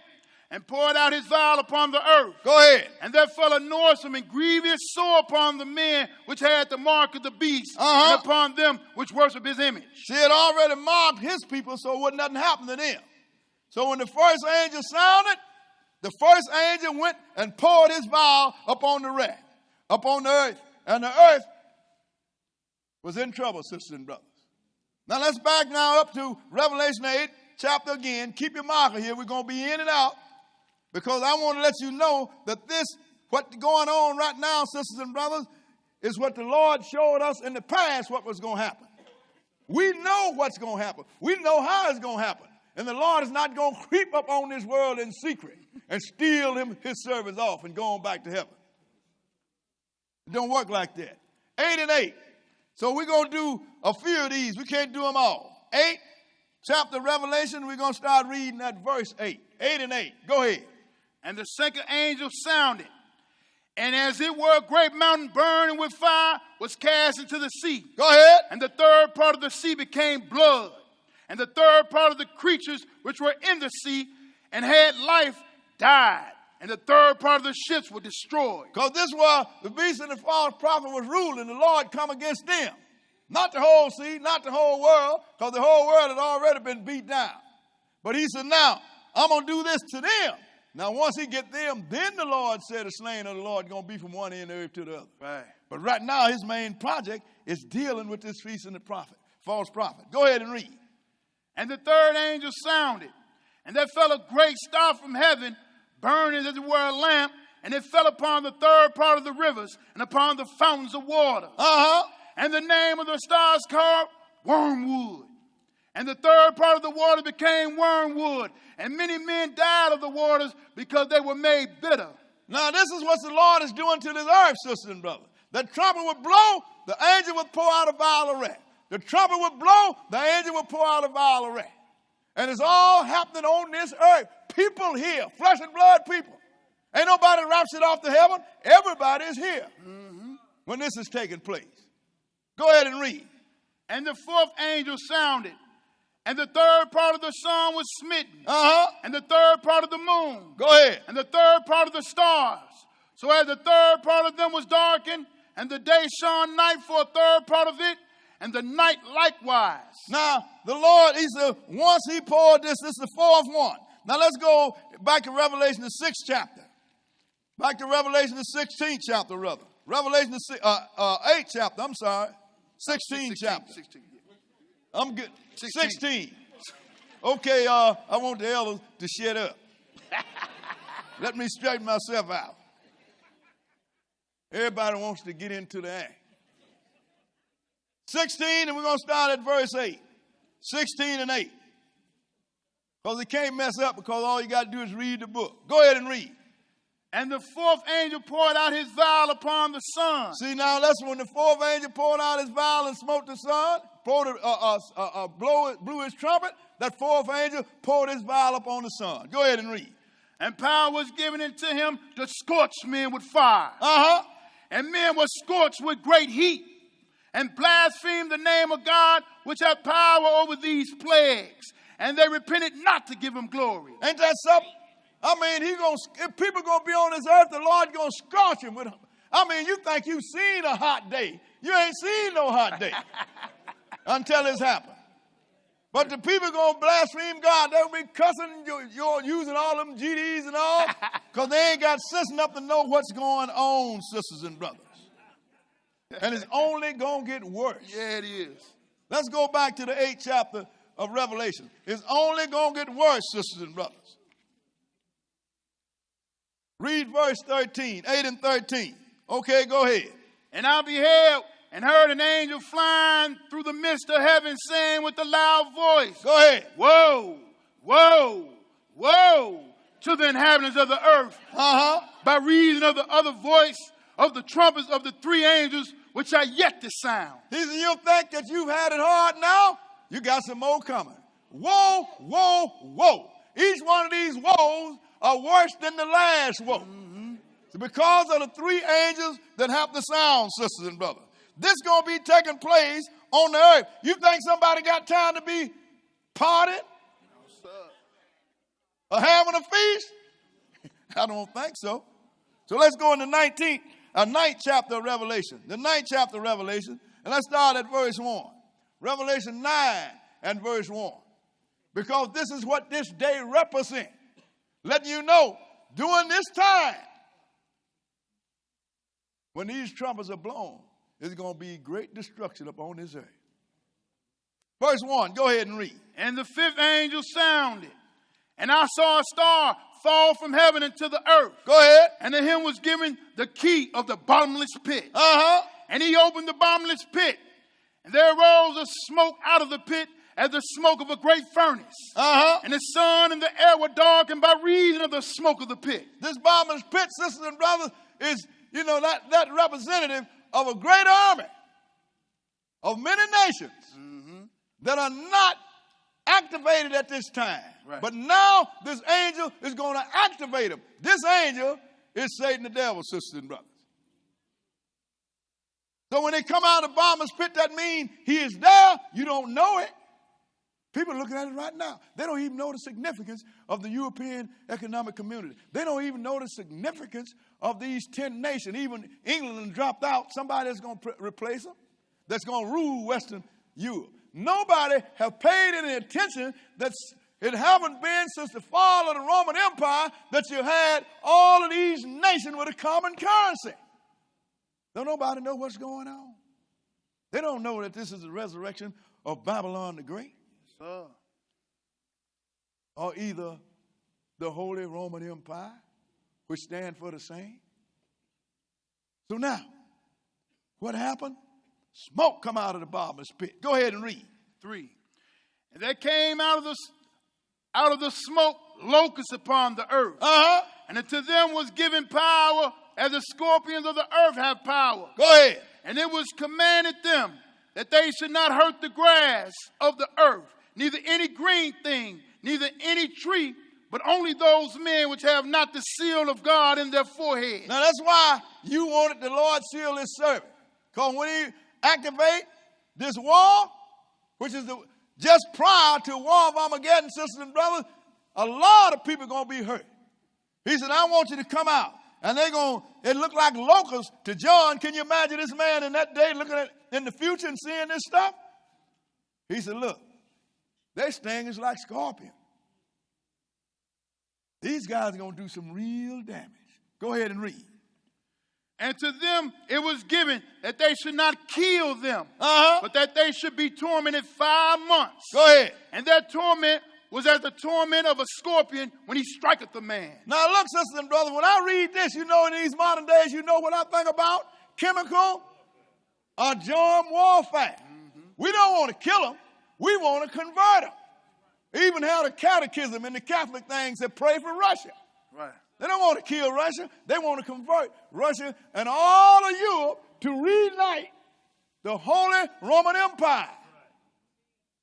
and poured out his vial upon the earth. Go ahead. And there fell a noisome and grievous sore upon the men which had the mark of the beast, and upon them which worship his image. She had already marked his people, so wouldn't nothing happen to them. So when the first angel sounded, the first angel went and poured his vial upon the wrath, upon the earth. And the earth was in trouble, sisters and brothers. Now let's back now up to Revelation 8 chapter again. Keep your marker here. We're going to be in and out. Because I want to let you know that this, what's going on right now, sisters and brothers, is what the Lord showed us in the past what was going to happen. We know what's going to happen. We know how it's going to happen. And the Lord is not going to creep up on this world in secret and steal his servants off and go on back to heaven. It don't work like that. 8 and 8. So we're going to do a few of these. We can't do them all. 8, chapter Revelation, we're going to start reading at verse 8. 8 and 8. Go ahead. And the second angel sounded, and as it were a great mountain burning with fire was cast into the sea. Go ahead. And the third part of the sea became blood. And the third part of the creatures which were in the sea and had life died. And the third part of the ships were destroyed. Because this was the beast and the false prophet was ruling. The Lord come against them. Not the whole sea, not the whole world, because the whole world had already been beat down. But he said, now, I'm going to do this to them. Now, once he get them, then the Lord said the slain of the Lord going to be from one end of the earth to the other. Right. But right now, his main project is dealing with this beast and the prophet, false prophet. Go ahead and read. And the third angel sounded, and there fell a great star from heaven, burning as it were a lamp, and it fell upon the third part of the rivers and upon the fountains of water. And the name of the star is called Wormwood. And the third part of the water became wormwood, and many men died of the waters because they were made bitter. Now, this is what the Lord is doing to this earth, sisters and brothers. The trumpet would blow, the angel would pour out a vial of wrath. The trumpet would blow, the angel would pour out a vial of wrath. And it's all happening on this earth. People here, flesh and blood people. Ain't nobody raptured off to heaven. Everybody is here when this is taking place. Go ahead and read. And the fourth angel sounded, and the third part of the sun was smitten, and the third part of the moon. Go ahead. And the third part of the stars. So as the third part of them was darkened, and the day shone night for a third part of it, and the night likewise. Now, the Lord, he said, once he poured this is the fourth one. Now, let's go back to Revelation, the 6th chapter. Back to Revelation, the 16th chapter, rather. Revelation, the 8th chapter, I'm sorry. 16th chapter. 16. I'm good. 16. Okay, I want the elders to shut up. Let me straighten myself out. Everybody wants to get into the act. 16, and we're going to start at verse 8. 16 and 8. Because it can't mess up because all you got to do is read the book. Go ahead and read. And the fourth angel poured out his vial upon the sun. See, now that's when the fourth angel poured out his vial and smote the sun, blew his trumpet. That fourth angel poured his vial upon the sun. Go ahead and read. And power was given unto him to scorch men with fire. And men were scorched with great heat, and blasphemed the name of God, which hath power over these plagues. And they repented not to give him glory. Ain't that something? I mean, if people going to be on this earth, the Lord going to scorch him with them. I mean, you think you've seen a hot day. You ain't seen no hot day until it's happened. But the people going to blaspheme God. They'll be cussing, you're using all them GDs and all, because they ain't got sense enough to know what's going on, sisters and brothers. And it's only going to get worse. Yeah, it is. Let's go back to the 8th chapter of Revelation. It's only going to get worse, sisters and brothers. Read verse 13, 8 and 13. Okay, go ahead. And I beheld, And heard an angel flying through the midst of heaven, saying with a loud voice, Go ahead. Woe, woe, woe to the inhabitants of the earth, by reason of the other voice of the trumpets of the three angels which are yet to sound. He said, you think that you've had it hard now? You got some more coming. Woe, woe, woe. Each one of these woes are worse than the last woe. So because of the three angels that have the sound, sisters and brothers. This is going to be taking place on the earth. You think somebody got time to be partying? No, sir. Or having a feast? I don't think so. So let's go into 9th chapter of Revelation. The 9th chapter of Revelation. And let's start at verse 1. Revelation 9 and verse 1. Because this is what this day represents. Letting you know, during this time, when these trumpets are blown, there's going to be great destruction upon this earth. Verse 1, go ahead and read. And the fifth angel sounded, and I saw a star fall from heaven into the earth. Go ahead. And to him was given the key of the bottomless pit. And he opened the bottomless pit, and there arose a smoke out of the pit as the smoke of a great furnace. And the sun and the air were darkened by reason of the smoke of the pit. This bottomless pit, sisters and brothers, is, that representative of a great army of many nations that are not activated at this time. Right. But now this angel is going to activate them. This angel is Satan the devil, sisters and brothers. So when they come out of the bottomless pit, that means he is there. You don't know it. People are looking at it right now. They don't even know the significance of the European Economic Community. They don't even know the significance of these 10 nations. Even England dropped out. Somebody that's going to replace them, that's going to rule Western Europe. Nobody have paid any attention that it haven't been since the fall of the Roman Empire that you had all of these nations with a common currency. Don't nobody know what's going on. They don't know that this is the resurrection of Babylon the Great. Or either the Holy Roman Empire, which stand for the same. So now, what happened? Smoke come out of the bottomless pit. Go ahead and read. 3. And there came out of the smoke locusts upon the earth. And unto them was given power as the scorpions of the earth have power. Go ahead. And it was commanded them that they should not hurt the grass of the earth, neither any green thing, neither any tree, but only those men which have not the seal of God in their forehead. Now that's why you wanted the Lord seal his servant. Because when he activate this war, which is just prior to the war of Armageddon, sisters and brothers, a lot of people are going to be hurt. He said, I want you to come out. And it looked like locusts to John. Can you imagine this man in that day looking at in the future and seeing this stuff? He said, look, their sting is like scorpions. These guys are going to do some real damage. Go ahead and read. And to them it was given that they should not kill them, but that they should be tormented 5 months. Go ahead. And their torment was as the torment of a scorpion when he striketh the man. Now look, sisters and brothers, when I read this, in these modern days, you know what I think about? Chemical or germ warfare. We don't want to kill them. We want to convert them. Even had a catechism in the Catholic things that pray for Russia. Right. They don't want to kill Russia. They want to convert Russia and all of Europe to reunite the Holy Roman Empire,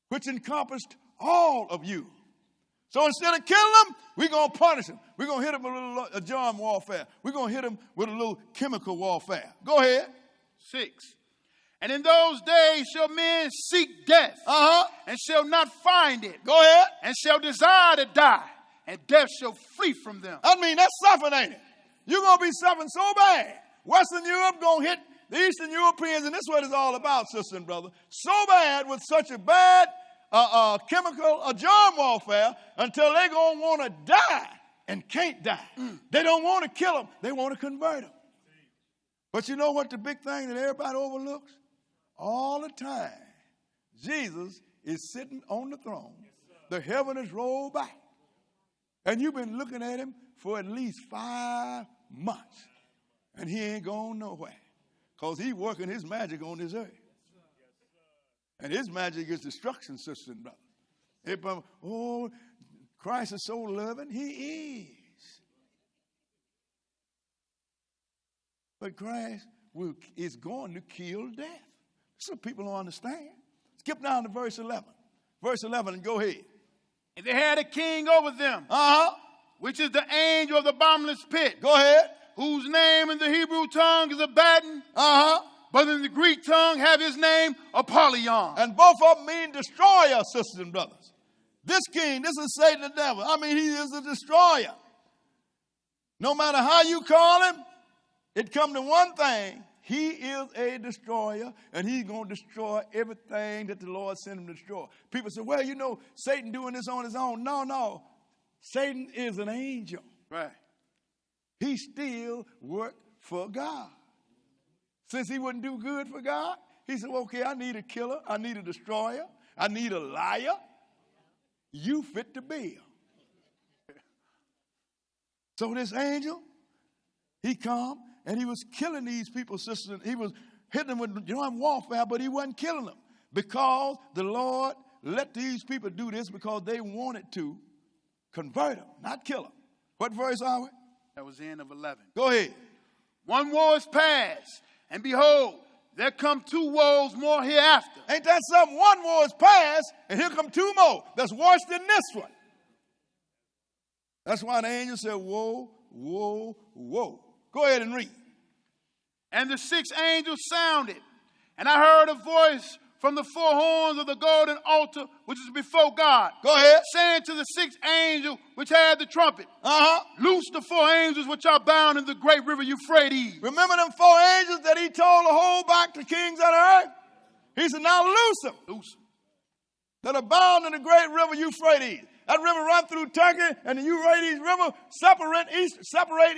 which encompassed all of you. So instead of killing them, we're going to punish them. We're going to hit them with a little germ warfare. We're going to hit them with a little chemical warfare. Go ahead. 6. And in those days shall men seek death, and shall not find it. Go ahead. And shall desire to die, and death shall flee from them. I mean, that's suffering, ain't it? You're going to be suffering so bad. Western Europe going to hit the Eastern Europeans, and this is what it's all about, sister and brother. So bad with such a bad chemical or germ warfare until they're going to want to die and can't die. They don't want to kill them. They want to convert them. But you know what the big thing that everybody overlooks? All the time, Jesus is sitting on the throne. The heaven is rolled back. And you've been looking at him for at least 5 months. And he ain't going nowhere. Because he's working his magic on this earth. And his magic is destruction, sister and brother. Oh, Christ is so loving. He is. But Christ is going to kill death. Some people don't understand. Skip down to verse 11. Verse 11 and go ahead. And they had a king over them, which is the angel of the bottomless pit. Go ahead. Whose name in the Hebrew tongue is Abaddon. But in the Greek tongue have his name Apollyon. And both of them mean destroyer, sisters and brothers. This king, this is Satan the devil. I mean, he is a destroyer. No matter how you call him, it comes to one thing. He is a destroyer, and he's going to destroy everything that the Lord sent him to destroy. People say, well, you know, Satan doing this on his own. No. Satan is an angel. Right. He still worked for God. Since he wouldn't do good for God, he said, okay, I need a killer. I need a destroyer. I need a liar. You fit the bill. So this angel, he come and he was killing these people, sisters. He was hitting them with warfare, but he wasn't killing them because the Lord let these people do this because they wanted to convert them, not kill them. What verse are we? That was the end of 11. Go ahead. One war is past, and behold, there come 2 woes more hereafter. Ain't that something? One war is past, and here come 2 more. That's worse than this one. That's why the angel said, woe, woe, woe. Go ahead and read. And the 6th angel sounded, and I heard a voice from the 4 horns of the golden altar, which is before God. Go ahead. Saying to the 6th angel, which had the trumpet, loose the 4 angels which are bound in the great river Euphrates. Remember them 4 angels that he told to hold back the kings of the earth? He said, now loose them. Loose them. That are bound in the great river Euphrates. That river run through Turkey, and the Euphrates River separate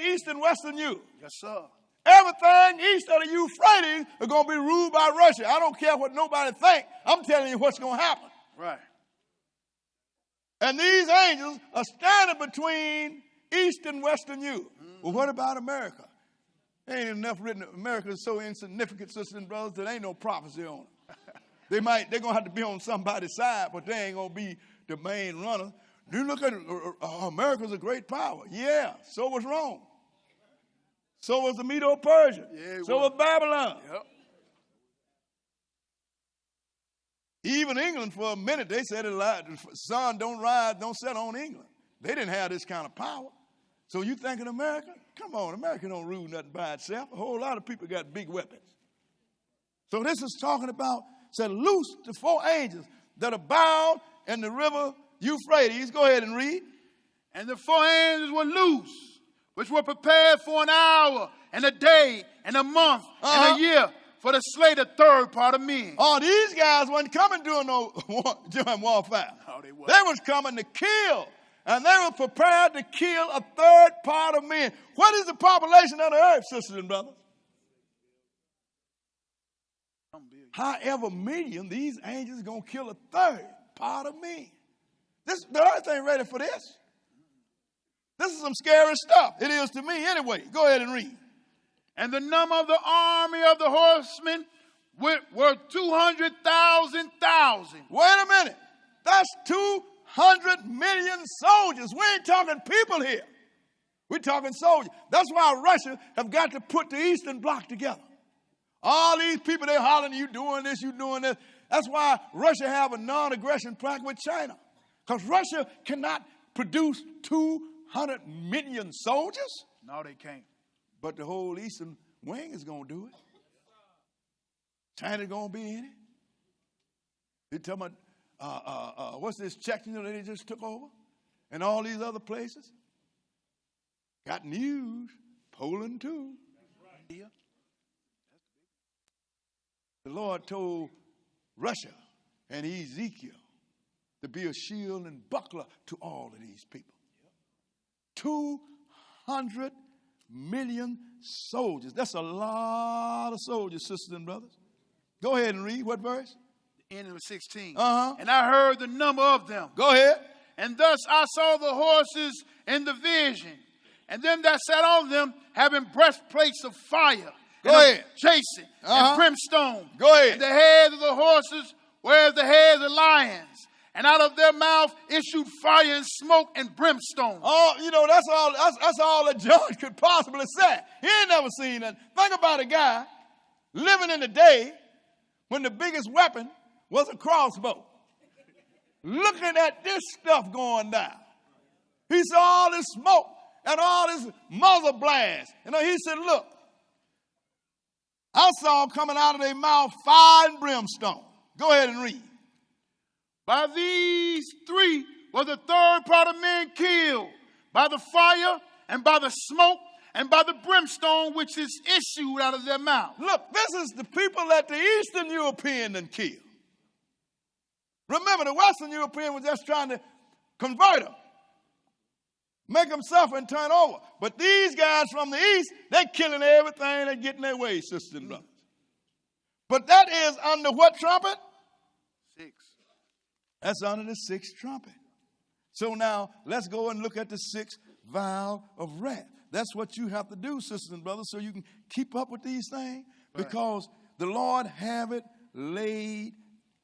east and western Europe. Yes, sir. Everything east of the Euphrates is going to be ruled by Russia. I don't care what nobody think. I'm telling you what's going to happen. Right. And these angels are standing between east and western Europe. Well, what about America? There ain't enough written. America is so insignificant, sisters and brothers, there ain't no prophecy on it. They're going to have to be on somebody's side, but they ain't going to be the main runner. You look at America's a great power. Yeah, so was Rome. So was the Medo-Persia. Yeah, so was Babylon. Yep. Even England, for a minute, they said the sun don't set on England. They didn't have this kind of power. So you thinking America? Come on, America don't rule nothing by itself. A whole lot of people got big weapons. So this is talking about, said, loose the 4 angels that are bound in the river Euphrates. Go ahead and read. And the 4 angels were loose, which were prepared for an hour and a day and a month and a year for to slay the 3rd part of men. Oh, these guys wasn't coming doing no warfare. No, they wasn't. They was coming to kill. And they were prepared to kill a 3rd part of men. What is the population of the earth, sisters and brothers? However million, these angels are going to kill a 3rd part of men. The earth ain't ready for this. This is some scary stuff. It is to me anyway. Go ahead and read. And the number of the army of the horsemen were 200,000. Wait a minute. That's 200 million soldiers. We ain't talking people here. We're talking soldiers. That's why Russia have got to put the Eastern Bloc together. All these people, they're hollering, you doing this, you doing this. That's why Russia have a non-aggression pact with China. Because Russia cannot produce 200 million soldiers. No, they can't. But the whole Eastern wing is going to do it. China's going to be in it. They're talking about, what's this Chechnya that they just took over? And all these other places. Got news. Poland too. Yeah. The Lord told Russia and Ezekiel to be a shield and buckler to all of these people. 200 million soldiers. That's a lot of soldiers, sisters and brothers. Go ahead and read. What verse? The end of 16. And I heard the number of them. Go ahead. And thus I saw the horses in the vision, and them that sat on them having breastplates of fire, Go ahead. chasing, and brimstone. Go ahead. And the heads of the horses were as the heads of lions. And out of their mouth issued fire and smoke and brimstone. Oh, you know, that's all that John could possibly say. He ain't never seen that. Think about a guy living in the day when the biggest weapon was a crossbow. Looking at this stuff going down. He saw all this smoke and all this muzzle blast. You know, he said, look, I saw coming out of their mouth fire and brimstone. Go ahead and read. By these three was the third part of men killed, by the fire and by the smoke and by the brimstone which is issued out of their mouth. Look, this is the people that the Eastern European done killed. Remember, the Western European was just trying to convert them, make them suffer and turn over. But these guys from the East, they're killing everything they get in their way, sisters and brothers. But that is under what trumpet? 6. That's under the 6th trumpet. So now, let's go and look at the 6th vial of wrath. That's what you have to do, sisters and brothers, so you can keep up with these things, because the Lord have it laid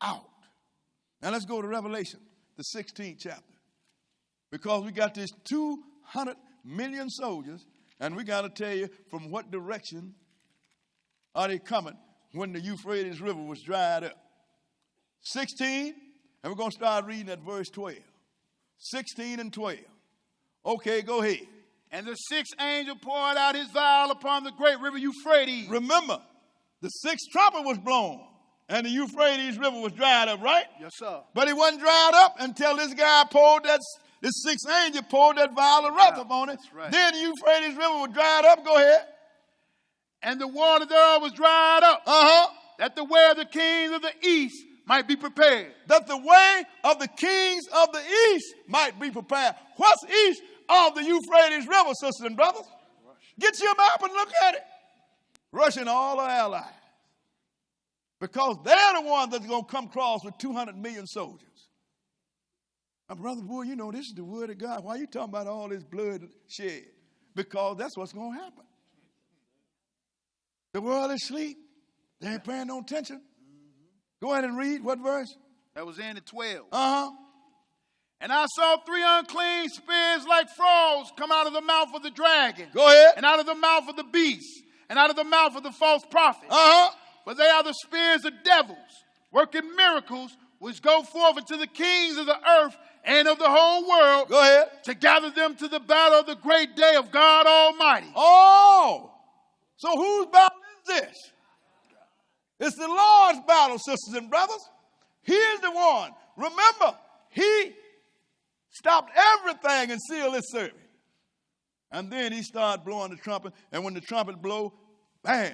out. Now let's go to Revelation, the 16th chapter, because we got these 200 million soldiers, and we got to tell you from what direction are they coming when the Euphrates River was dried up. 16, and we're going to start reading at verse 12. 16 and 12. Okay, go ahead. And the 6th angel poured out his vial upon the great river Euphrates. Remember, the 6th trumpet was blown, and the Euphrates River was dried up, right? Yes, sir. But it wasn't dried up until this guy poured that, the 6th angel poured that vial of wrath upon it. That's right. Then the Euphrates River was dried up. Go ahead. And the water thereof was dried up, that the way of the kings of the east might be prepared. That the way of the kings of the east might be prepared. What's east of the Euphrates River, sisters and brothers? Russia. Get your map and look at it. Russia and all our allies. Because they're the ones that's going to come across with 200 million soldiers. Now, Brother Boy, you know, this is the word of God. Why are you talking about all this blood shed? Because that's what's going to happen. The world is asleep. They ain't paying no attention. Go ahead and read. What verse? That was in at 12. And And I saw 3 unclean spirits like frogs come out of the mouth of the dragon. Go ahead. And out of the mouth of the beast. And out of the mouth of the false prophet. For they are the spirits of devils, working miracles, which go forth into the kings of the earth and of the whole world. Go ahead. To gather them to the battle of the great day of God Almighty. Oh, so whose battle is this? It's the Lord's battle, sisters and brothers. He is the one. Remember, he stopped everything and sealed his servant. And then he started blowing the trumpet. And when the trumpet blew, bam,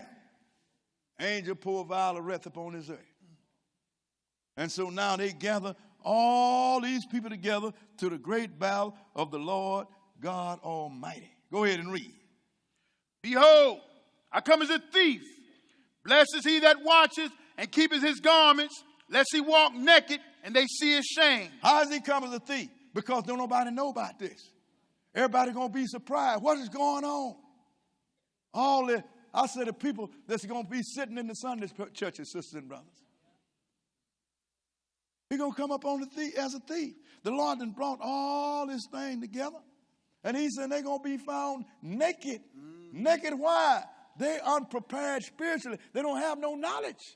angel poured a vial of wrath upon his earth. And so now they gather all these people together to the great battle of the Lord God Almighty. Go ahead and read. Behold, I come as a thief. Blessed is he that watches and keepeth his garments, lest he walk naked and they see his shame. How does he come as a thief? Because don't nobody know about this. Everybody going to be surprised. What is going on? The people that's going to be sitting in the Sunday churches, sisters and brothers. He's going to come up on the thief as a thief. The Lord done brought all this thing together. And he said they're going to be found naked. Naked why? They unprepared spiritually. They don't have no knowledge.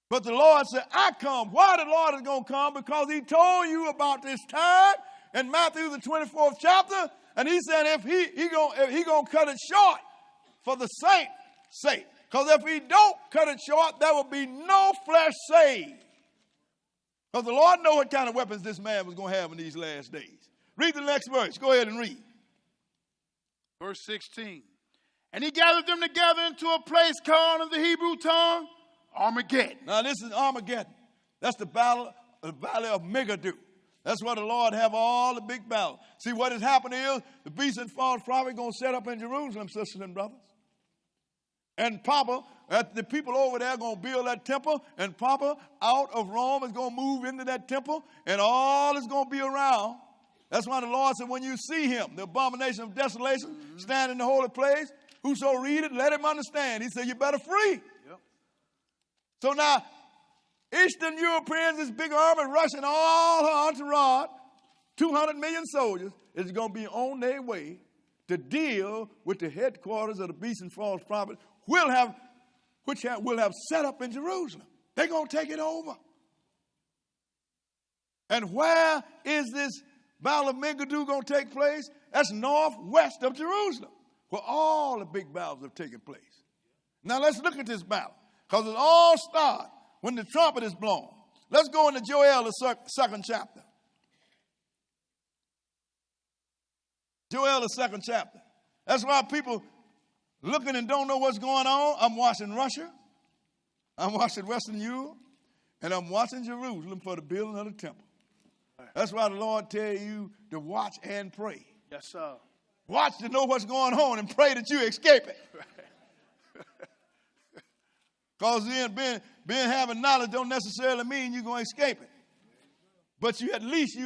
But the Lord said, I come. Why the Lord is going to come? Because he told you about this time in Matthew the 24th chapter. And he said if he going to cut it short for the saints' sake. Because if he don't cut it short, there will be no flesh saved. Because the Lord knows what kind of weapons this man was going to have in these last days. Read the next verse. Go ahead and read. Verse 16. And he gathered them together into a place called in the Hebrew tongue Armageddon. Now this is Armageddon. That's the valley of Megiddo. That's where the Lord have all the big battles. See, what is happening is the beast and false prophet going to set up in Jerusalem, sisters and brothers. And Papa, the people over there are going to build that temple. And Papa, out of Rome, is going to move into that temple. And all is going to be around That's why the Lord said, when you see him, the abomination of desolation, stand in the holy place, whoso read it, let him understand. He said, you better free. Yep. So now, Eastern Europeans, this big army, Russia and all her entourage, 200 million soldiers, is going to be on their way to deal with the headquarters of the beast and false prophet, which will have set up in Jerusalem. They're going to take it over. And where is this battle of Megiddo going to take place? That's northwest of Jerusalem, where all the big battles have taken place. Now let's look at this battle, because it all starts when the trumpet is blown. Let's go into Joel, the second chapter. Joel, the second chapter. That's why people looking and don't know what's going on. I'm watching Russia. I'm watching Western Europe. And I'm watching Jerusalem for the building of the temple. That's why the Lord tell you to watch and pray. Yes, sir. Watch to know what's going on and pray that you escape it. Because then being having knowledge don't necessarily mean you're going to escape it. But you at least,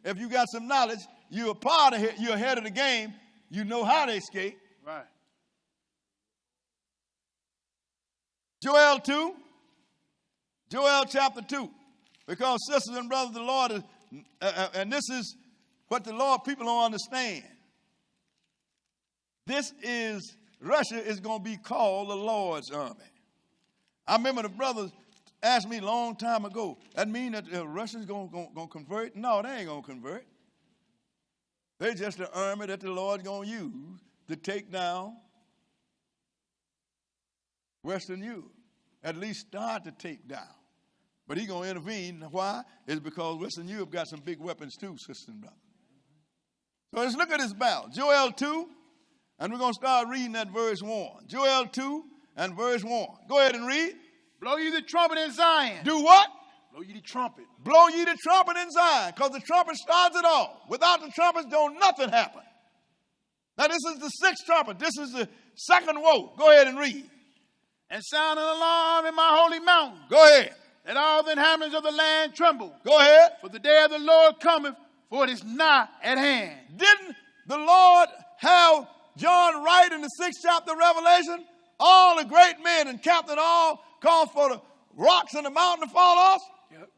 if you got some knowledge, you're a part of it, you're ahead of the game, you know how to escape. Right. Joel 2. Joel chapter 2. Because sisters and brothers, the Lord is, and this is what the Lord people don't understand. Russia is going to be called the Lord's army. I remember the brothers asked me a long time ago, that mean that Russia's going to convert? No, they ain't going to convert. They're just the army that the Lord's going to use to take down Western Europe. At least start to take down. But he's going to intervene. Why? It's because Western Europe got some big weapons too, sisters and brothers. So let's look at this battle. Joel 2, and we're going to start reading at verse 1. Joel 2 and verse 1. Go ahead and read. Blow ye the trumpet in Zion. Do what? Blow ye the trumpet. Blow ye the trumpet in Zion, because the trumpet starts it all. Without the trumpets, don't nothing happen. Now, this is the sixth trumpet. This is the second woe. Go ahead and read. And sound an alarm in my holy mountain. Go ahead. That all the inhabitants of the land tremble. Go ahead. For the day of the Lord cometh, for it is nigh at hand. Didn't the Lord have John write in the 6th chapter of Revelation? All the great men and captain all called for the rocks and the mountain to fall off. Yep.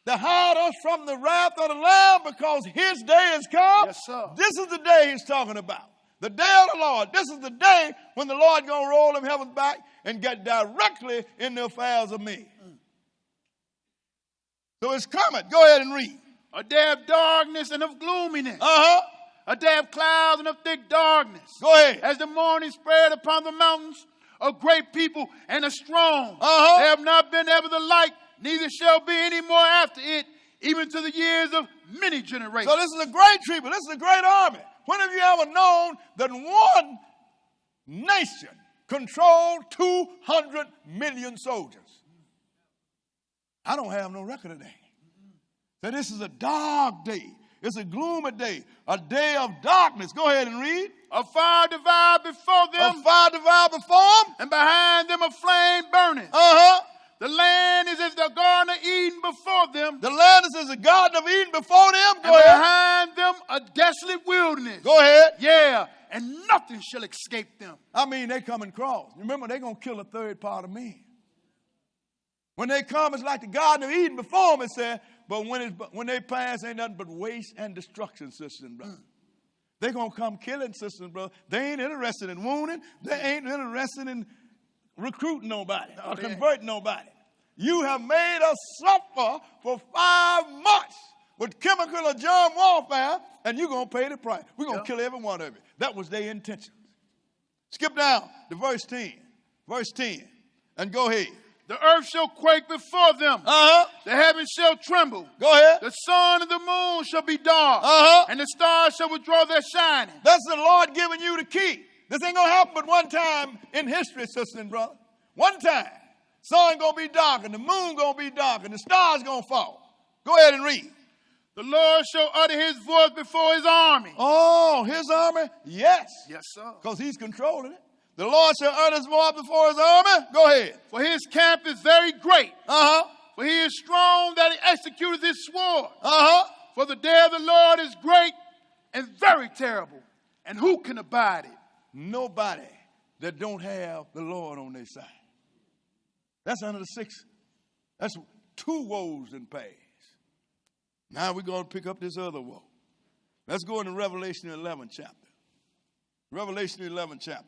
To hide us from the wrath of the Lamb, because his day has come. Yes, sir. This is the day he's talking about. The day of the Lord. This is the day when the Lord going to roll them heavens back and get directly in the affairs of men. So it's coming. Go ahead and read. A day of darkness and of gloominess. Uh-huh. A day of clouds and of thick darkness. Go ahead. As the morning spread upon the mountains, a great people and a strong. Uh-huh. They have not been ever the like, neither shall be any more after it, even to the years of many generations. So this is a great people. This is a great army. When have you ever known that one nation controlled 200 million soldiers? I don't have no record of that. So this is a dark day. It's a gloomy day. A day of darkness. Go ahead and read. A fire devoured before them. A fire devoured before them. And behind them a flame burning. Uh-huh. The land is as the garden of Eden before them. The land is as the garden of Eden before them. Go and ahead. behind them a desolate wilderness. Go ahead. Yeah, and nothing shall escape them. I mean, they come and cross. Remember, they're going to kill a third part of men. When they come, it's like the Garden of Eden before them, it said. But when they pass, ain't nothing but waste and destruction, sisters and brothers. They're going to come killing, sisters and brothers. They ain't interested in wounding. They ain't interested in recruiting nobody or converting nobody. You have made us suffer for 5 months with chemical or germ warfare, and you're going to pay the price. We're going to kill every one of you. That was their intention. Skip down to verse 10. Verse 10. And go ahead. The earth shall quake before them. Uh-huh. The heavens shall tremble. Go ahead. The sun and the moon shall be dark. Uh-huh. And the stars shall withdraw their shining. That's the Lord giving you the key. This ain't going to happen but one time in history, sister and brother. One time. Sun going to be dark and the moon going to be dark and the stars going to fall. Go ahead and read. The Lord shall utter his voice before his army. Oh, his army? Yes. Yes, sir. Because he's controlling it. The Lord shall utter his voice before his army. Go ahead. For his camp is very great. Uh-huh. For he is strong that he executeth his sword. Uh-huh. For the day of the Lord is great and very terrible. And who can abide it? Nobody that don't have the Lord on their side. That's under the 6. That's 2 woes in past. Now we're going to pick up this other woe. Let's go into Revelation 11 chapter. Revelation 11 chapter.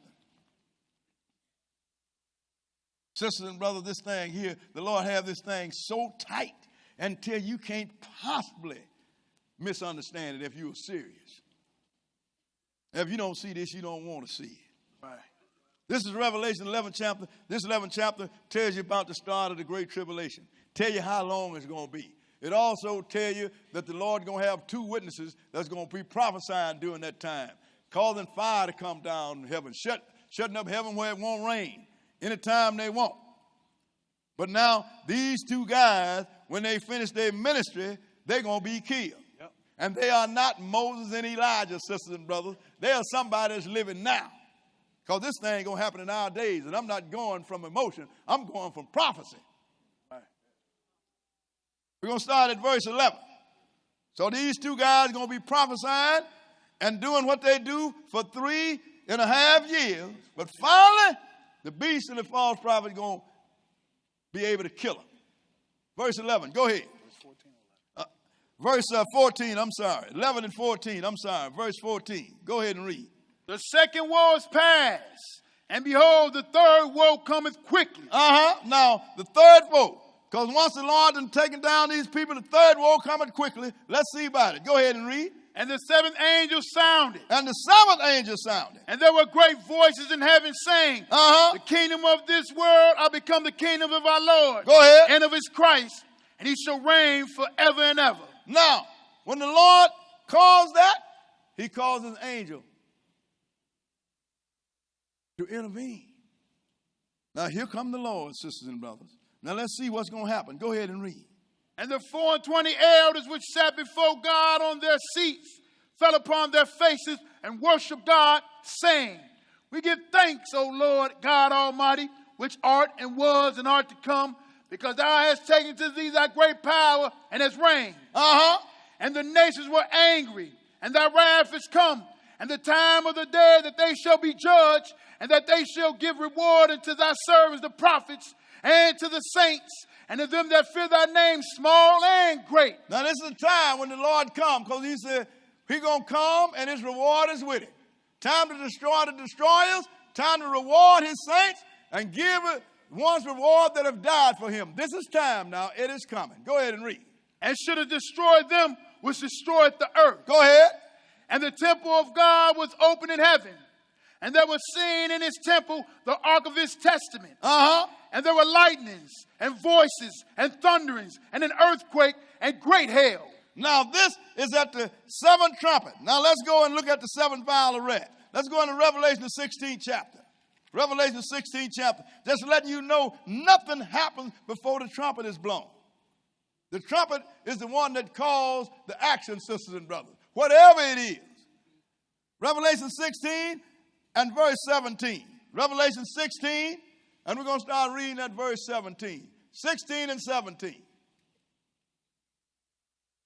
Sisters and brothers, this thing here, the Lord have this thing so tight until you can't possibly misunderstand it if you are serious. If you don't see this, you don't want to see it. Right. This is Revelation 11 chapter. This 11 chapter tells you about the start of the Great Tribulation. Tell you how long it's going to be. It also tells you that the Lord is going to have 2 witnesses that's going to be prophesying during that time, causing fire to come down from heaven, shutting up heaven where it won't rain anytime they want. But now these 2 guys, when they finish their ministry, they're going to be killed. Yep. And they are not Moses and Elijah, sisters and brothers. They are somebody that's living now. Because this thing ain't going to happen in our days. And I'm not going from emotion. I'm going from prophecy. Right. We're going to start at verse 11. So these 2 guys are going to be prophesying and doing what they do for 3.5 years. But finally, the beast and the false prophet are going to be able to kill them. Verse 11. Go ahead. Verse 14. I'm sorry. 11 and 14. I'm sorry. Verse 14. Go ahead and read. The second woe is past, and behold, the third woe cometh quickly. Now, the third woe. Because once the Lord has taken down these people, the third woe cometh quickly. Let's see about it. Go ahead and read. And the 7th angel sounded. And the 7th angel sounded. And there were great voices in heaven saying, The kingdom of this world are become the kingdom of our Lord. Go ahead. And of his Christ. And he shall reign forever and ever. Now, when the Lord calls that, he calls his angel to intervene. Now, here come the Lord, sisters and brothers. Now, let's see what's going to happen. Go ahead and read. And the 24 elders which sat before God on their seats fell upon their faces and worshiped God, saying, We give thanks, O Lord God Almighty, which art and was and art to come, because thou hast taken to thee thy great power and hast reigned. And the nations were angry, and thy wrath is come, and the time of the day that they shall be judged, and that they shall give reward unto thy servants the prophets, and to the saints, and to them that fear thy name, small and great. Now this is the time when the Lord comes, because he said he's going to come and his reward is with him. Time to destroy the destroyers, time to reward his saints, and give one's reward that have died for him. This is time now. It is coming. Go ahead and read. And should have destroyed them which destroyed the earth. Go ahead. And the temple of God was open in heaven. And there was seen in his temple the ark of his testament. And there were lightnings and voices and thunderings and an earthquake and great hail. Now this is at the 7th trumpet. Now let's go and look at the 7th vial of red. Let's go into Revelation the 16th chapter. Revelation the 16th chapter. Just letting you know nothing happens before the trumpet is blown. The trumpet is the one that calls the action, sisters and brothers. Whatever it is. Revelation 16 and verse 17. Revelation 16, and we're going to start reading at verse 17. 16 and 17.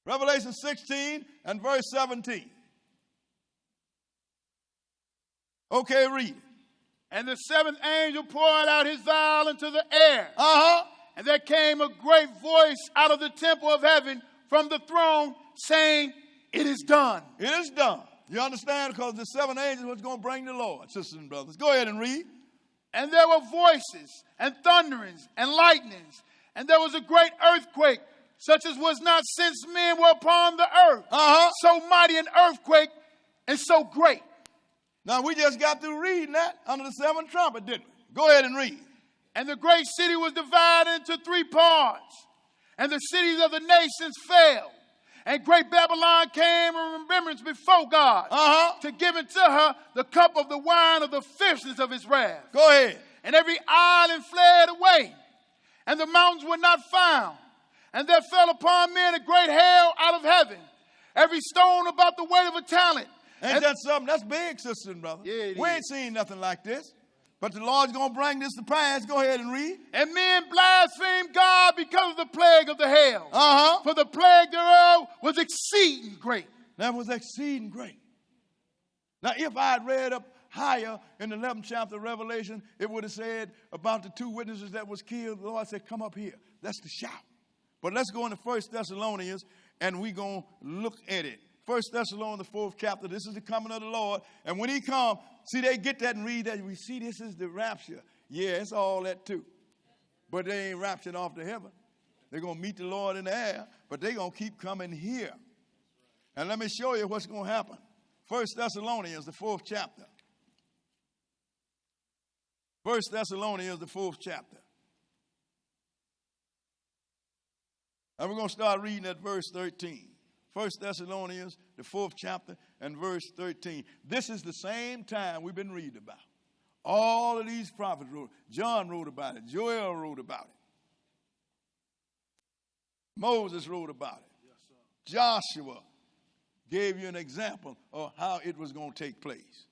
Revelation 16 and verse 17. Okay, read it. And the 7th angel poured out his vial into the air. And there came a great voice out of the temple of heaven from the throne saying, It is done. It is done. You understand? Because the 7 angels was going to bring the Lord, sisters and brothers. Go ahead and read. And there were voices and thunderings and lightnings. And there was a great earthquake, such as was not since men were upon the earth. So mighty an earthquake and so great. Now, we just got through reading that under the 7th trumpet, didn't we? Go ahead and read. And the great city was divided into 3 parts. And the cities of the nations fell. And great Babylon came in remembrance before God to give unto her the cup of the wine of the fierceness of his wrath. Go ahead. And every island fled away. And the mountains were not found. And there fell upon men a great hail out of heaven. Every stone about the weight of a talent. Ain't that something? That's big, sisters and brothers. Yeah, we ain't seen nothing like this. But the Lord's going to bring this to pass. Go ahead and read. And men blasphemed God because of the plague of the hail. For the plague thereof was exceeding great. That was exceeding great. Now, if I had read up higher in the 11th chapter of Revelation, it would have said about the 2 witnesses that was killed. The Lord said, come up here. That's the shout. But let's go into 1 Thessalonians, and we're going to look at it. 1 Thessalonians, the 4th chapter. This is the coming of the Lord. And when he comes, see, they get that and read that. We see this is the rapture. Yeah, it's all that too. But they ain't raptured off to heaven. They're going to meet the Lord in the air, but they're going to keep coming here. And let me show you what's going to happen. 1 Thessalonians, the 4th chapter. 1 Thessalonians, the 4th chapter. And we're going to start reading at verse 13. 1 Thessalonians, the 4th chapter, and verse 13. This is the same time we've been reading about. All of these prophets wrote. John wrote about it. Joel wrote about it. Moses wrote about it. Yes, Joshua gave you an example of how it was going to take place.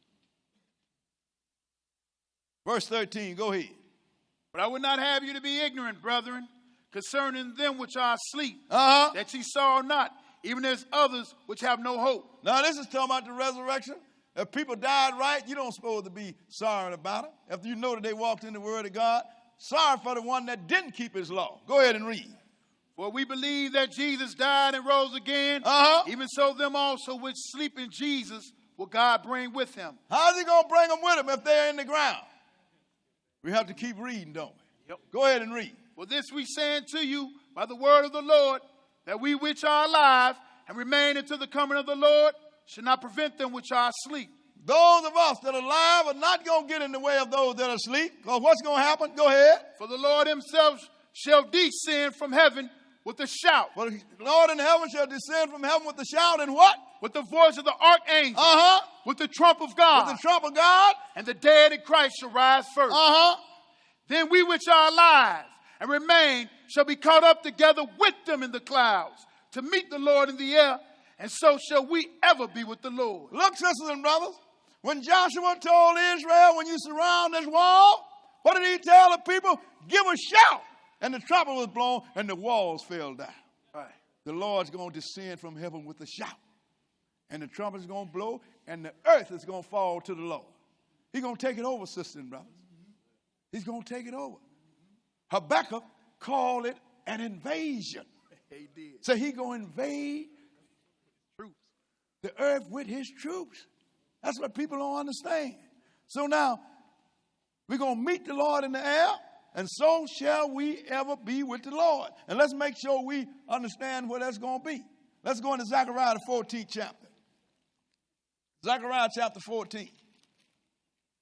Verse 13, go ahead. But I would not have you to be ignorant, brethren, concerning them which are asleep, that ye sorrow not, even as others which have no hope. Now, this is talking about the resurrection. If people died right, you don't supposed to be sorry about it. If you know that they walked in the word of God, sorry for the one that didn't keep his law. Go ahead and read. For we believe that Jesus died and rose again, even so them also which sleep in Jesus will God bring with him. How's he going to bring them with him if they're in the ground? We have to keep reading, don't we? Yep. Go ahead and read. For this we say unto you by the word of the Lord, that we which are alive and remain until the coming of the Lord should not prevent them which are asleep. Those of us that are alive are not going to get in the way of those that are asleep. Because what's going to happen? Go ahead. For the Lord himself shall descend from heaven with a shout. For the Lord in heaven shall descend from heaven with a shout, and what? With the voice of the archangel. With the trump of God. With the trump of God. And the dead in Christ shall rise first. Then we which are alive and remain shall be caught up together with them in the clouds to meet the Lord in the air, and so shall we ever be with the Lord. Look, sisters and brothers, when Joshua told Israel, when you surround this wall, what did he tell the people? Give a shout. And the trumpet was blown, and the walls fell down. Right. The Lord's going to descend from heaven with a shout. And the trumpet is going to blow, and the earth is going to fall to the Lord. He's going to take it over, sisters and brothers. He's going to take it over. Habakkuk called it an invasion. He did. So he's going to invade the earth with his troops. That's what people don't understand. So now, we're going to meet the Lord in the air, and so shall we ever be with the Lord. And let's make sure we understand where that's going to be. Let's go into Zechariah, the 14th chapter. Zechariah chapter 14.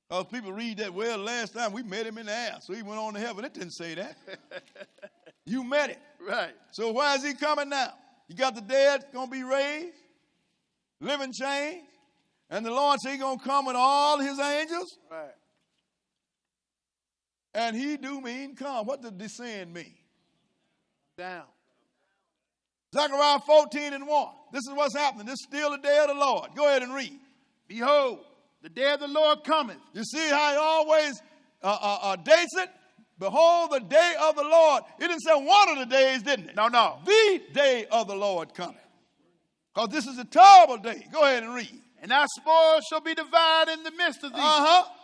Because people read that, well, last time we met him in the air, so he went on to heaven. It didn't say that. You met it. Right. So why is he coming now? You got the dead going to be raised, living changed, and the Lord said he's going to come with all his angels. Right. And he do mean come. What does descend mean? Down. Zechariah 14:1. This is what's happening. This is still the day of the Lord. Go ahead and read. Behold, the day of the Lord cometh. You see how he always dates it? Behold, the day of the Lord. It didn't say one of the days, didn't it? No. The day of the Lord cometh. Because this is a terrible day. Go ahead and read. And our spoils shall be divided in the midst of thee.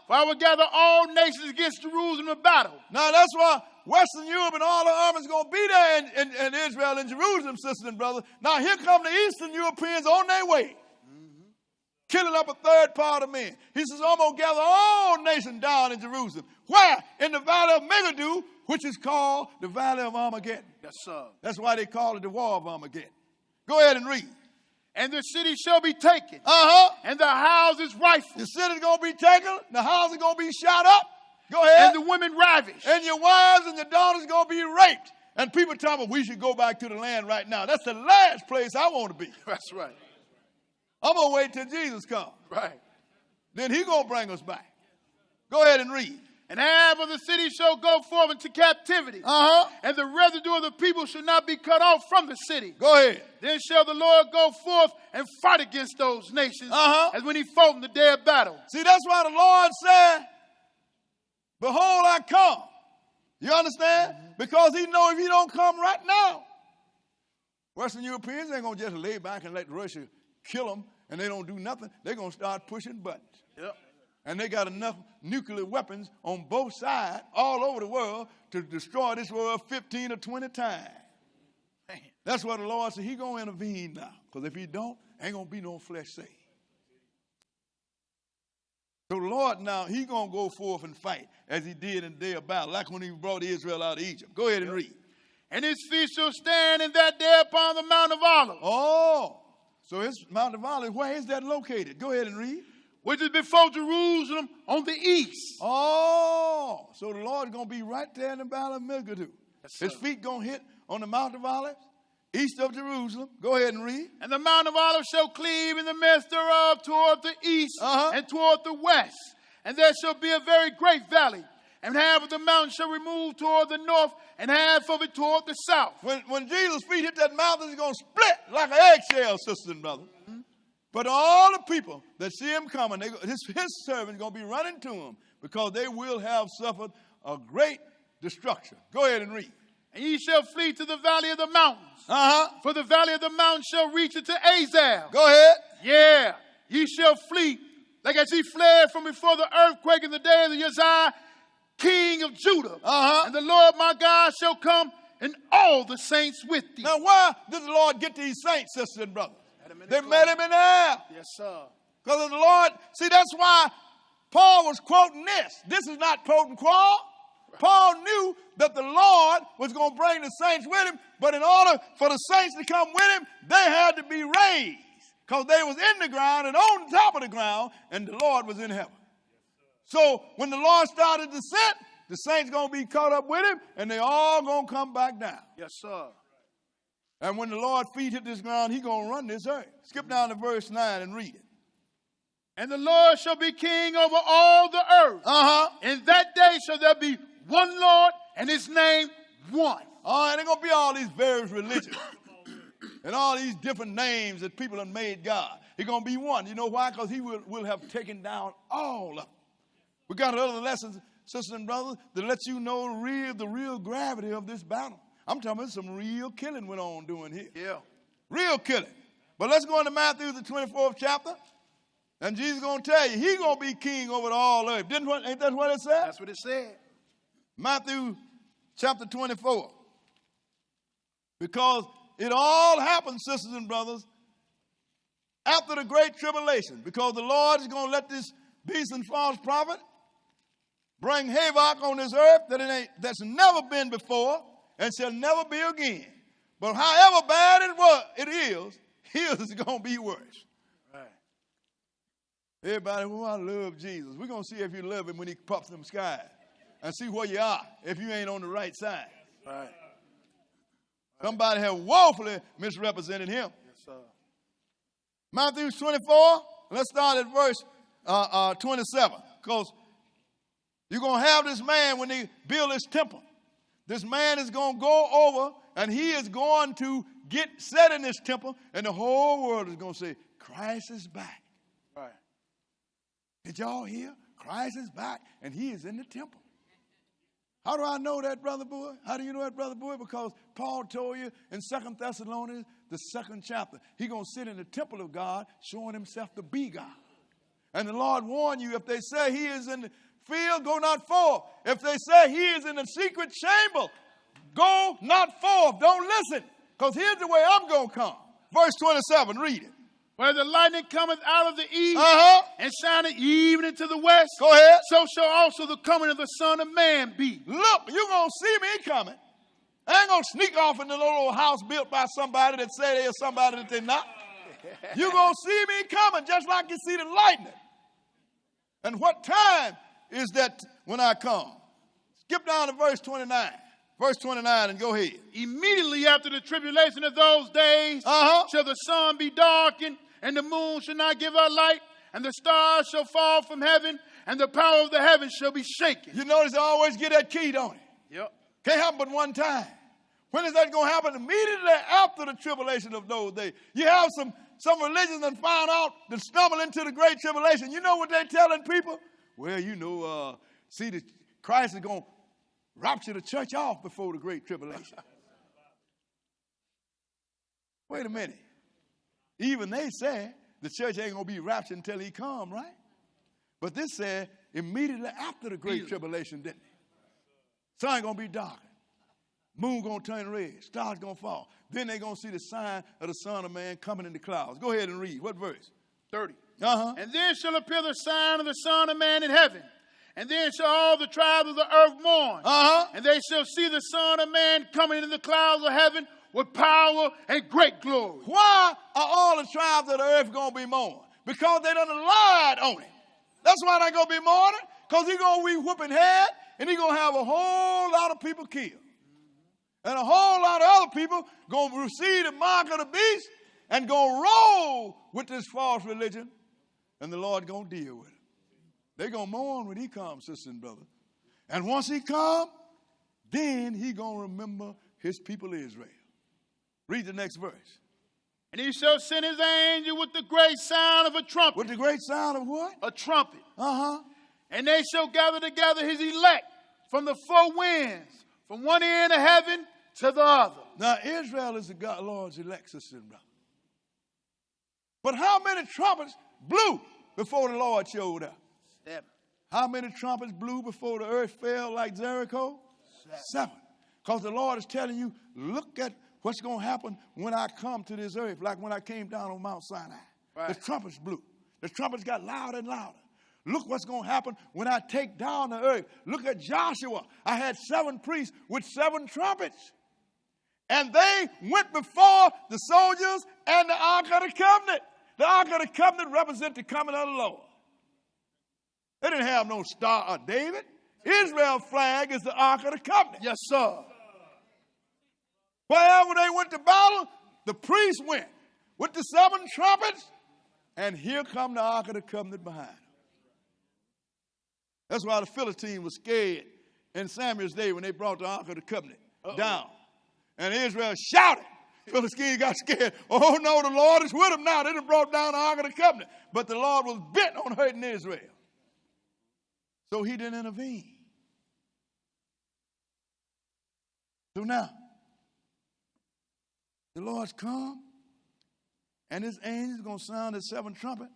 For I will gather all nations against Jerusalem in battle. Now that's why Western Europe and all the armies going to be there in Israel and Jerusalem, sisters and brothers. Now here come the Eastern Europeans on their way. Killing up a third part of men. He says, I'm going to gather all nations down in Jerusalem. Where? In the valley of Megiddo, which is called the valley of Armageddon. Yes, sir. That's why they call it the war of Armageddon. Go ahead and read. And the city shall be taken. And the houses rifled. The city's going to be taken. The houses going to be shot up. Go ahead. And the women ravished. And your wives and your daughters going to be raped. And people tell me we should go back to the land right now. That's the last place I want to be. That's right. I'm going to wait till Jesus comes. Right. Then he's going to bring us back. Go ahead and read. And half of the city shall go forth into captivity. And the residue of the people shall not be cut off from the city. Go ahead. Then shall the Lord go forth and fight against those nations as when he fought in the day of battle. See, that's why the Lord said, behold, I come. You understand? Because he knows if he don't come right now, Western Europeans ain't going to just lay back and let Russia kill them and they don't do nothing, they're going to start pushing buttons. Yep. And they got enough nuclear weapons on both sides all over the world to destroy this world 15 or 20 times. Man. That's why the Lord said he's going to intervene now. Because if he don't, ain't going to be no flesh saved. So the Lord now, he's going to go forth and fight as he did in the day of battle, like when he brought Israel out of Egypt. Go ahead and read. And his feet shall stand in that day upon the Mount of Olives. Oh, so his Mount of Olives, where is that located? Go ahead and read. Which is before Jerusalem on the east. Oh, so the Lord's going to be right there in the Valley of Megiddo. Yes, his feet going to hit on the Mount of Olives, east of Jerusalem. Go ahead and read. And the Mount of Olives shall cleave in the midst thereof toward the east and toward the west. And there shall be a very great valley. And half of the mountain shall remove toward the north, and half of it toward the south. When Jesus' feet hit that mountain, it's going to split like an eggshell, sisters and brothers. Mm-hmm. But all the people that see him coming, his servants going to be running to him because they will have suffered a great destruction. Go ahead and read. And ye shall flee to the valley of the mountains. For the valley of the mountains shall reach unto Azal. Go ahead. Yeah. Ye shall flee like as he fled from before the earthquake in the day of the Uzziah, king of Judah. And the Lord my God shall come and all the saints with thee. Now why did the Lord get these saints, sisters and brothers? They met him in the air. Yes, sir. Because of the Lord. See, that's why Paul was quoting this. This is not quoting Paul. Right. Paul knew that the Lord was going to bring the saints with him, but in order for the saints to come with him, they had to be raised. Because they was in the ground and on top of the ground, and the Lord was in heaven. So when the Lord started to descend, the saints going to be caught up with him, and they all going to come back down. Yes, sir. And when the Lord's feet hit this ground, he's going to run this earth. Skip down to verse 9 and read it. And the Lord shall be king over all the earth. In that day shall there be one Lord, and his name one. And there's going to be all these various religions and all these different names that people have made God. He's going to be one. You know why? Because he will have taken down all of them. We got other lessons, sisters and brothers, that lets you know the real gravity of this battle. I'm talking about some real killing went on doing here. Yeah. Real killing. But let's go into Matthew, the 24th chapter. And Jesus is going to tell you, he's going to be king over all earth. Ain't that what it said? That's what it said. Matthew chapter 24. Because it all happened, sisters and brothers, after the great tribulation. Because the Lord is going to let this beast and false prophet bring havoc on this earth that's never been before and shall never be again. But however bad it is, his is going to be worse. Right. Everybody, I love Jesus. We're going to see if you love him when he puffs them skies and see where you are if you ain't on the right side. Right. Somebody have woefully misrepresented him. Yes, sir. Matthew 24, let's start at verse 27. Because you're going to have this man when they build this temple. This man is going to go over and he is going to get set in this temple and the whole world is going to say, Christ is back. Right. Did y'all hear? Christ is back and he is in the temple. How do I know that, Brother Boy? How do you know that, Brother Boy? Because Paul told you in 2 Thessalonians, the 2nd chapter, he's going to sit in the temple of God showing himself to be God. And the Lord warned you, if they say he is in the field, go not forth. If they say he is in the secret chamber, go not forth. Don't listen. Because here's the way I'm going to come. Verse 27, read it. Where the lightning cometh out of the east and shineth even into the west. Go ahead. So shall also the coming of the Son of Man be. Look, you're going to see me coming. I ain't going to sneak off in the little house built by somebody that say they're somebody that they're not. You're going to see me coming just like you see the lightning. And what time is that when I come? Skip down to verse 29. Verse 29 and go ahead. Immediately after the tribulation of those days shall the sun be darkened, and the moon shall not give her light, and the stars shall fall from heaven, and the power of the heavens shall be shaken. You notice I always get that key, don't it? Yep. Can't happen but one time. When is that going to happen? Immediately after the tribulation of those days. You have some religions that found out to stumble into the great tribulation. You know what they're telling people? Well, see, Christ is going to rapture the church off before the great tribulation. Wait a minute. Even they say the church ain't going to be raptured until he come, right? But this said immediately after the great tribulation, didn't it? Sun going to be darkened. Moon going to turn red. Stars going to fall. Then they're going to see the sign of the Son of Man coming in the clouds. Go ahead and read. What verse? 30. Uh-huh. And then shall appear the sign of the Son of Man in heaven. And then shall all the tribes of the earth mourn. Uh-huh. And they shall see the Son of Man coming in the clouds of heaven with power and great glory. Why are all the tribes of the earth going to be mourned? Because they done lied on him. That's why they're going to be mourning. Because he's going to be whooping head, and he's going to have a whole lot of people killed. And a whole lot of other people going to receive the mark of the beast and going to roll with this false religion. And the Lord going to deal with it. They're going to mourn when he comes, sisters and brothers. And once he comes, then he going to remember his people Israel. Read the next verse. And he shall send his angel with the great sound of a trumpet. With the great sound of what? A trumpet. Uh-huh. And they shall gather together his elect from the four winds, from one end of heaven to the other. Now, Israel is the God, Lord's elect, sister and brother. But how many trumpets blew before the Lord showed up? 7. How many trumpets blew before the earth fell like Jericho? 7. Because the Lord is telling you, look at what's going to happen when I come to this earth, like when I came down on Mount Sinai. Right. The trumpets blew. The trumpets got louder and louder. Look what's going to happen when I take down the earth. Look at Joshua. I had 7 priests with 7 trumpets. And they went before the soldiers and the Ark of the Covenant. The Ark of the Covenant represents the coming of the Lord. They didn't have no Star of David. Israel's flag is the Ark of the Covenant. Yes, sir. Wherever they went to battle, the priests went with the 7 trumpets, and here come the Ark of the Covenant behind them. That's why the Philistines was scared in Samuel's day when they brought the Ark of the Covenant down. And Israel shouted. Philistines got scared. Oh, no, the Lord is with them now. They done brought down the Ark of the Covenant. But the Lord was bent on hurting Israel. So he didn't intervene. So now, the Lord's come, and his angel's going to sound the 7th trumpet.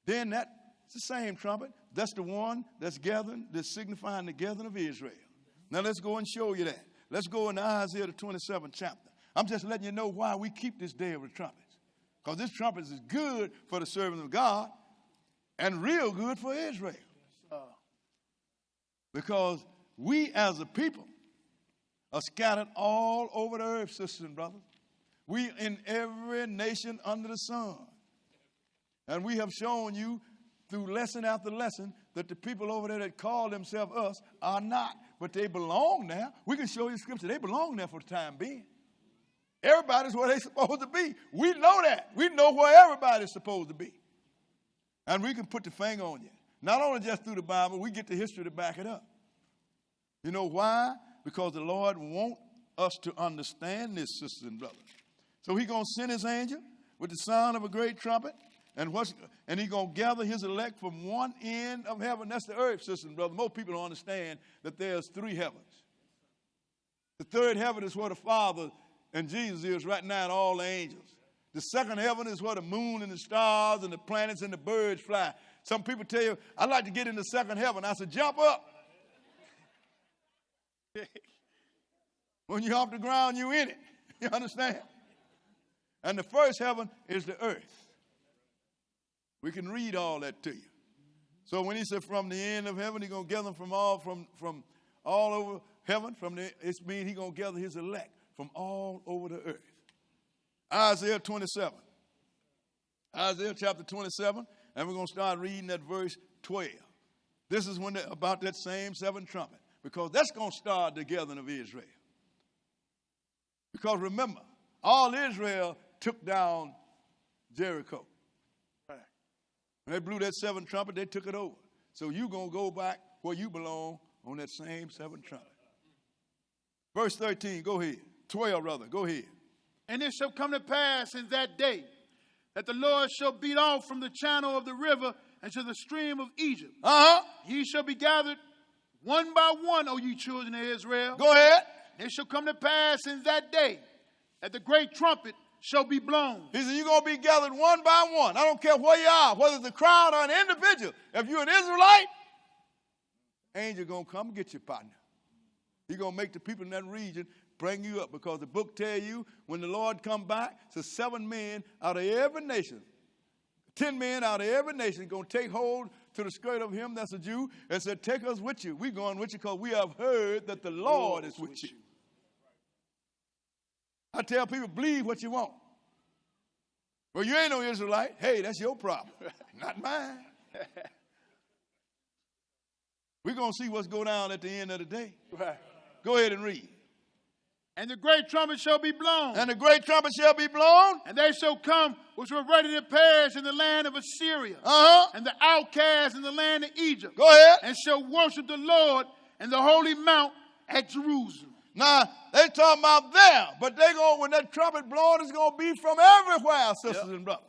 Then that's the same trumpet. That's the one that's gathering, that's signifying the gathering of Israel. Now let's go and show you that. Let's go into Isaiah the 27th chapter. I'm just letting you know why we keep this day of the trumpets. Because this trumpet is good for the servant of God and real good for Israel. Because we as a people are scattered all over the earth, sisters and brothers. We in every nation under the sun. And we have shown you through lesson after lesson that the people over there that call themselves us are not. But they belong there. We can show you scripture. They belong there for the time being. Everybody's where they're supposed to be. We know that. We know where everybody's supposed to be. And we can put the finger on you. Not only just through the Bible, we get the history to back it up. You know why? Because the Lord wants us to understand this, sisters and brothers. So he's going to send his angel with the sound of a great trumpet, and he's going to gather his elect from one end of heaven. That's the earth, sisters and brothers. Most people don't understand that there's 3 heavens. The 3rd heaven is where the Father and Jesus is right now, and all the angels. The 2nd heaven is where the moon and the stars and the planets and the birds fly. Some people tell you, I'd like to get in the 2nd heaven. I said, jump up. When you're off the ground, you're in it. You understand? And the 1st heaven is the earth. We can read all that to you. So when he said from the end of heaven, he's going to gather them from all over heaven. It means he's going to gather his elect from all over the earth. Isaiah 27. Isaiah chapter 27. And we're going to start reading at verse 12. This is about that same 7th trumpet. Because that's going to start the gathering of Israel. Because remember, all Israel took down Jericho. Right. When they blew that 7th trumpet, they took it over. So you're going to go back where you belong on that same 7th trumpet. Verse 13, go ahead. 12, rather, go ahead. And it shall come to pass in that day that the Lord shall beat off from the channel of the river and to the stream of Egypt. Ye shall be gathered one by one, O ye children of Israel. Go ahead. It shall come to pass in that day that the great trumpet shall be blown. He said, you're going to be gathered one by one. I don't care where you are, whether it's a crowd or an individual. If you're an Israelite, angel going to come and get your partner. He's going to make the people in that region bring you up, because the book tells you when the Lord come back, so 7 men out of every nation, 10 men out of every nation going to take hold to the skirt of him that's a Jew and said, take us with you. We're going with you because we have heard that the Lord is with you. I tell people, believe what you want. Well, you ain't no Israelite. Hey, that's your problem, not mine. We're going to see what's going down at the end of the day. Right. Go ahead and read. And the great trumpet shall be blown. And the great trumpet shall be blown. And they shall come which were ready to perish in the land of Assyria. And the outcasts in the land of Egypt. Go ahead. And shall worship the Lord in the holy mount at Jerusalem. Now, they talking about there, but they going, when that trumpet blowing, it's going to be from everywhere, sisters and brothers.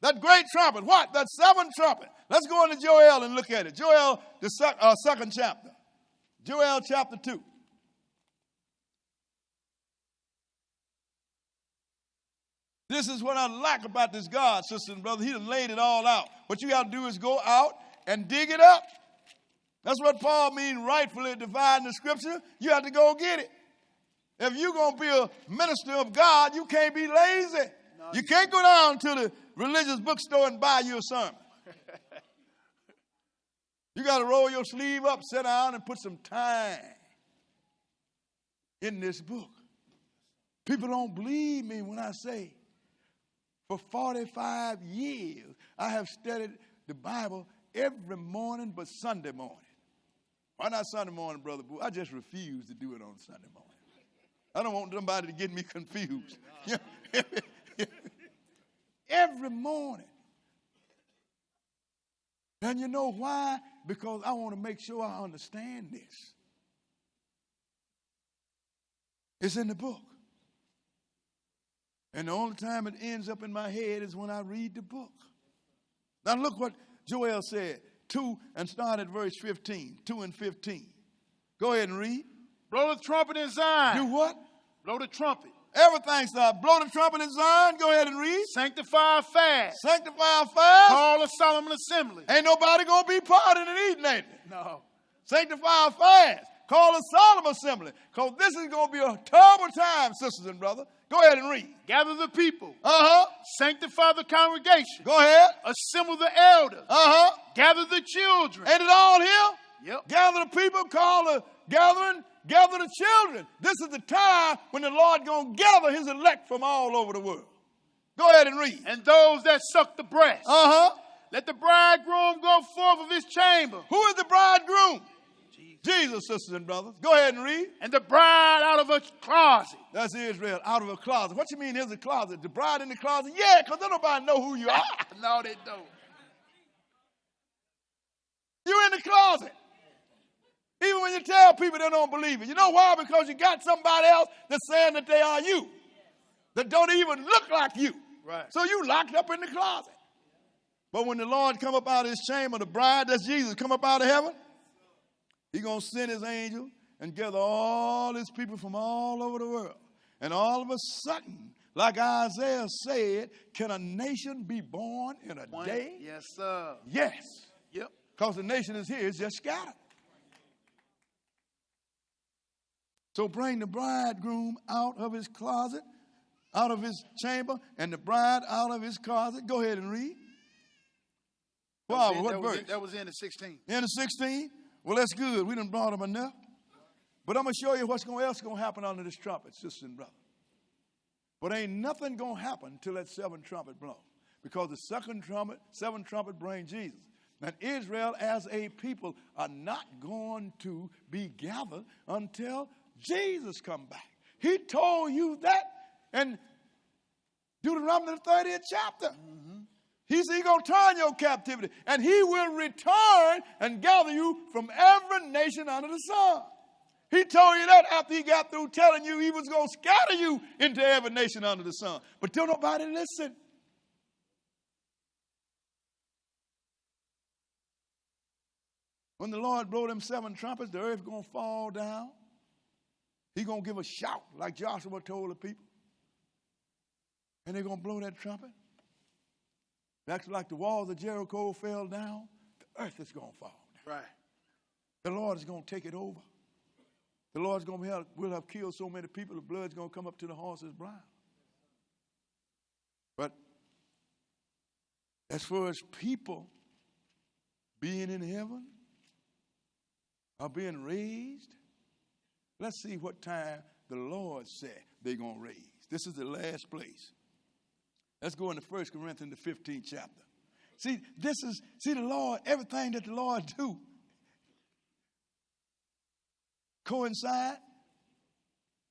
That great trumpet, what? That 7th trumpet. Let's go into Joel and look at it. Joel, the second chapter. Joel chapter 2. This is what I like about this God, sisters and brothers. He done laid it all out. What you got to do is go out and dig it up. That's what Paul means, rightfully dividing the scripture. You have to go get it. If you're going to be a minister of God, you can't be lazy. No, you can't go down to the religious bookstore and buy you a sermon. You got to roll your sleeve up, sit down, and put some time in this book. People don't believe me when I say, for 45 years, I have studied the Bible every morning but Sunday morning. Why not Sunday morning, Brother Boo? I just refuse to do it on Sunday morning. I don't want somebody to get me confused. Every morning. And you know why? Because I want to make sure I understand this. It's in the book. And the only time it ends up in my head is when I read the book. Now look what Joel said. 2 and start at verse 15. 2 and 15. Go ahead and read. Blow the trumpet in Zion. Do what? Blow the trumpet. Everything starts. Blow the trumpet in Zion. Go ahead and read. Sanctify a fast. Sanctify a fast. Call a solemn assembly. Ain't nobody going to be partying and eating, ain't it? No. Sanctify a fast. Call a solemn assembly. Because this is going to be a terrible time, sisters and brothers. Go ahead and read. Gather the people. Sanctify the congregation. Go ahead. Assemble the elders. Gather the children. Ain't it all here? Yep. Gather the people, call the gathering, gather the children. This is the time when the Lord going to gather his elect from all over the world. Go ahead and read. And those that suck the breast. Let the bridegroom go forth of his chamber. Who is the bridegroom? Jesus, sisters and brothers. Go ahead and read. And the bride out of a closet. That's Israel, out of a closet. What you mean here's a closet? The bride in the closet? Yeah, because don't nobody know who you are. No, they don't. You're in the closet. Even when you tell people, they don't believe it. You know why? Because you got somebody else that's saying that they are you, that don't even look like you. Right. So you locked up in the closet. But when the Lord come up out of his chamber, the bride, that's Jesus, come up out of heaven, he's going to send his angel and gather all his people from all over the world. And all of a sudden, like Isaiah said, can a nation be born in a day? Yes, sir. Yes. Yep. Because the nation is here, it's just scattered. So bring the bridegroom out of his closet, out of his chamber, and the bride out of his closet. Go ahead and read. Wow, what verse? That was in the 16. In the 16? Well, that's good. We done brought them enough. But I'm going to show you what's else going to happen under this trumpet, sisters and brothers. But ain't nothing going to happen till that 7th trumpet blows. Because the 7th trumpet brings Jesus. And Israel as a people are not going to be gathered until Jesus come back. He told you that in Deuteronomy the 30th chapter. He said he's going to turn your captivity. And he will return and gather you from every nation under the sun. He told you that after he got through telling you he was going to scatter you into every nation under the sun. But don't nobody listen. When the Lord blow them 7 trumpets, the earth going to fall down. He's going to give a shout like Joshua told the people. And they're going to blow that trumpet. That's like the walls of Jericho fell down. The earth is going to fall down. Right. The Lord is going to take it over. The Lord's going to will have killed so many people, the blood's going to come up to the horse's brow. But as far as people being in heaven or being raised, let's see what time the Lord said they're going to raise. This is the last place. Let's go into 1 Corinthians, the 15th chapter. See the Lord, everything that the Lord do coincide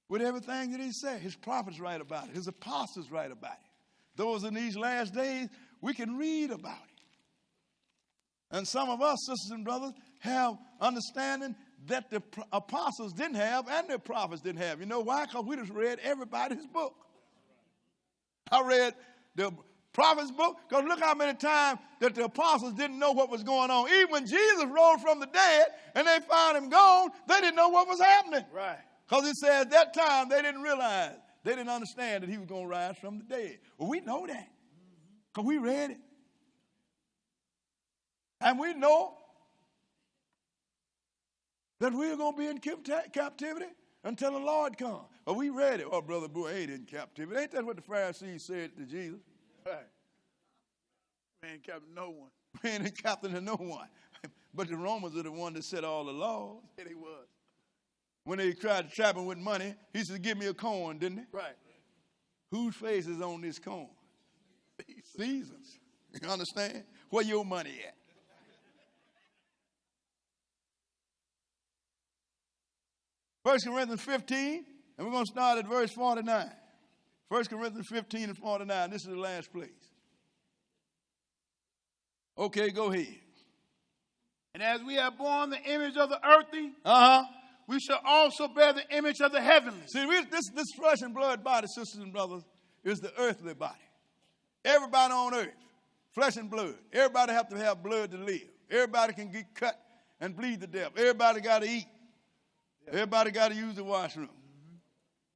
with everything that he said. His prophets write about it. His apostles write about it. Those in these last days, we can read about it. And some of us, sisters and brothers, have understanding that the apostles didn't have and the prophets didn't have. You know why? Because we just read everybody's book. I read the prophet's book because look how many times that the apostles didn't know what was going on. Even when Jesus rose from the dead and they found him gone, they didn't know what was happening. Right. Because it said at that time they didn't realize, they didn't understand that he was going to rise from the dead. Well, we know that because we read it. And we know that we're going to be in captivity until the Lord comes. But we read it. Oh, Brother Boy ain't in captivity. Ain't that what the Pharisees said to Jesus? Right. We ain't captain no one. We ain't in captain to no one. But the Romans are the one that set all the laws. Yeah, they was. When they tried to trap him with money, he said, give me a coin, didn't he? Right. Whose face is on this coin? Caesar's. You understand? Where your money at? First Corinthians 15, and we're going to start at verse 49. 1 Corinthians 15 and 49. This is the last place. Okay, go ahead. And as we have borne the image of the earthly, we shall also bear the image of the heavenly. See, this flesh and blood body, sisters and brothers, is the earthly body. Everybody on earth, flesh and blood. Everybody have to have blood to live. Everybody can get cut and bleed to death. Everybody got to eat. Everybody got to use the washroom.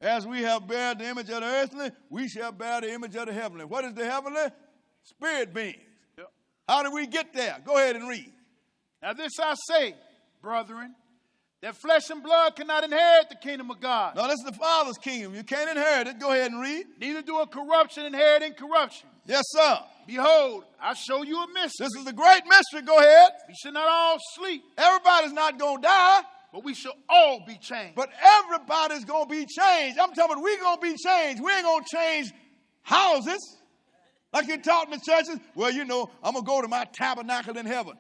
As we have bared the image of the earthly, we shall bear the image of the heavenly. What is the heavenly? Spirit beings. Yep. How do we get there? Go ahead and read. Now this I say, brethren, that flesh and blood cannot inherit the kingdom of God. No, this is the Father's kingdom. You can't inherit it. Go ahead and read. Neither do a corruption inherit incorruption. Yes, sir. Behold, I show you a mystery. This is the great mystery. Go ahead. We should not all sleep. Everybody's not going to die. But we shall all be changed. But everybody's going to be changed. I'm talking about we're going to be changed. We ain't going to change houses like you taught in the churches. Well, you know, I'm going to go to my tabernacle in heaven.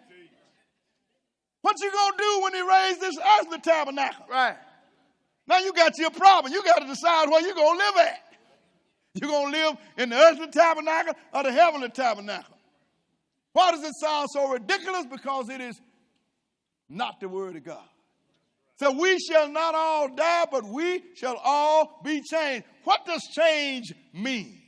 What you going to do when he raised this earthly tabernacle? Right. Now you got your problem. You got to decide where you're going to live at. You're going to live in the earthly tabernacle or the heavenly tabernacle. Why does it sound so ridiculous? Because it is not the word of God. So we shall not all die, but we shall all be changed. What does change mean?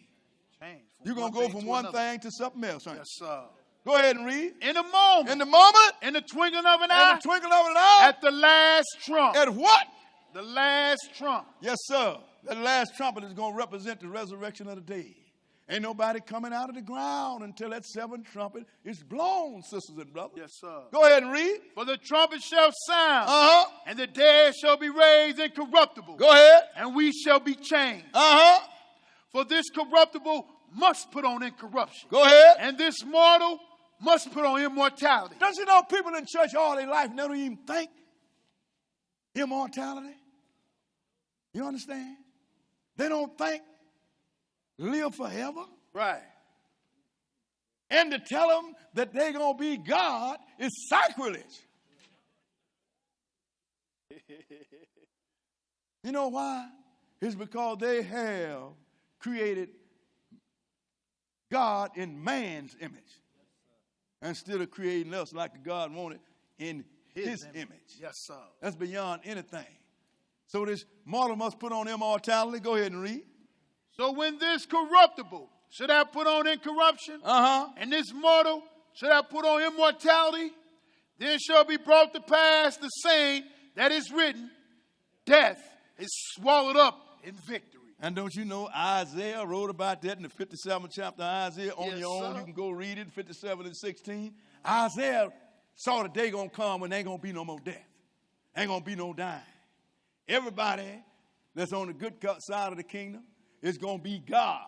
Change. You're going to go from one thing to something else, aren't you? Yes, sir. Go ahead and read. In a moment. In the moment. In the twinkling of an eye. In the twinkling of an eye. At the last trump. At what? The last trump. Yes, sir. That last trumpet is going to represent the resurrection of the dead. Ain't nobody coming out of the ground until that seventh trumpet is blown, sisters and brothers. Yes, sir. Go ahead and read. For the trumpet shall sound, and the dead shall be raised incorruptible. Go ahead. And we shall be changed. For this corruptible must put on incorruption. Go ahead. And this mortal must put on immortality. Don't you know people in church all their life never even think immortality? You understand? They don't think live forever. Right. And to tell them that they're going to be God is sacrilege. You know why? It's because they have created God in man's image instead of creating us like God wanted in his image. Yes, sir. That's beyond anything. So this mortal must put on immortality. Go ahead and read. So when this corruptible should have put on incorruption, and this mortal should have put on immortality, then shall be brought to pass the saying that is written, death is swallowed up in victory. And don't you know Isaiah wrote about that in the 57th chapter of Isaiah on Yes, your own? sir. You can go read it, 57 and 16. Isaiah saw the day going to come when there ain't going to be no more death. Ain't going to be no dying. Everybody that's on the good side of the kingdom is going to be God.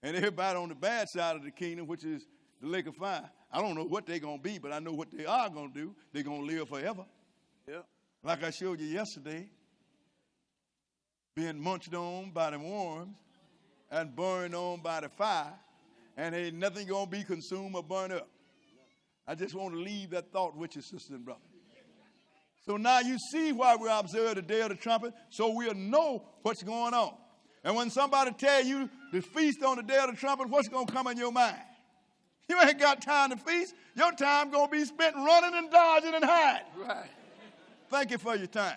And everybody on the bad side of the kingdom, which is the lake of fire, I don't know what they're going to be, but I know what they are going to do. They're going to live forever. Yeah. Like I showed you yesterday, being munched on by the worms and burned on by the fire, and ain't nothing going to be consumed or burned up. I just want to leave that thought with you, sister and brother. So now you see why we observe the day of the trumpet, so we'll know what's going on. And when somebody tell you to feast on the day of the trumpet, what's going to come in your mind? You ain't got time to feast. Your time going to be spent running and dodging and hiding. Right. Thank you for your time.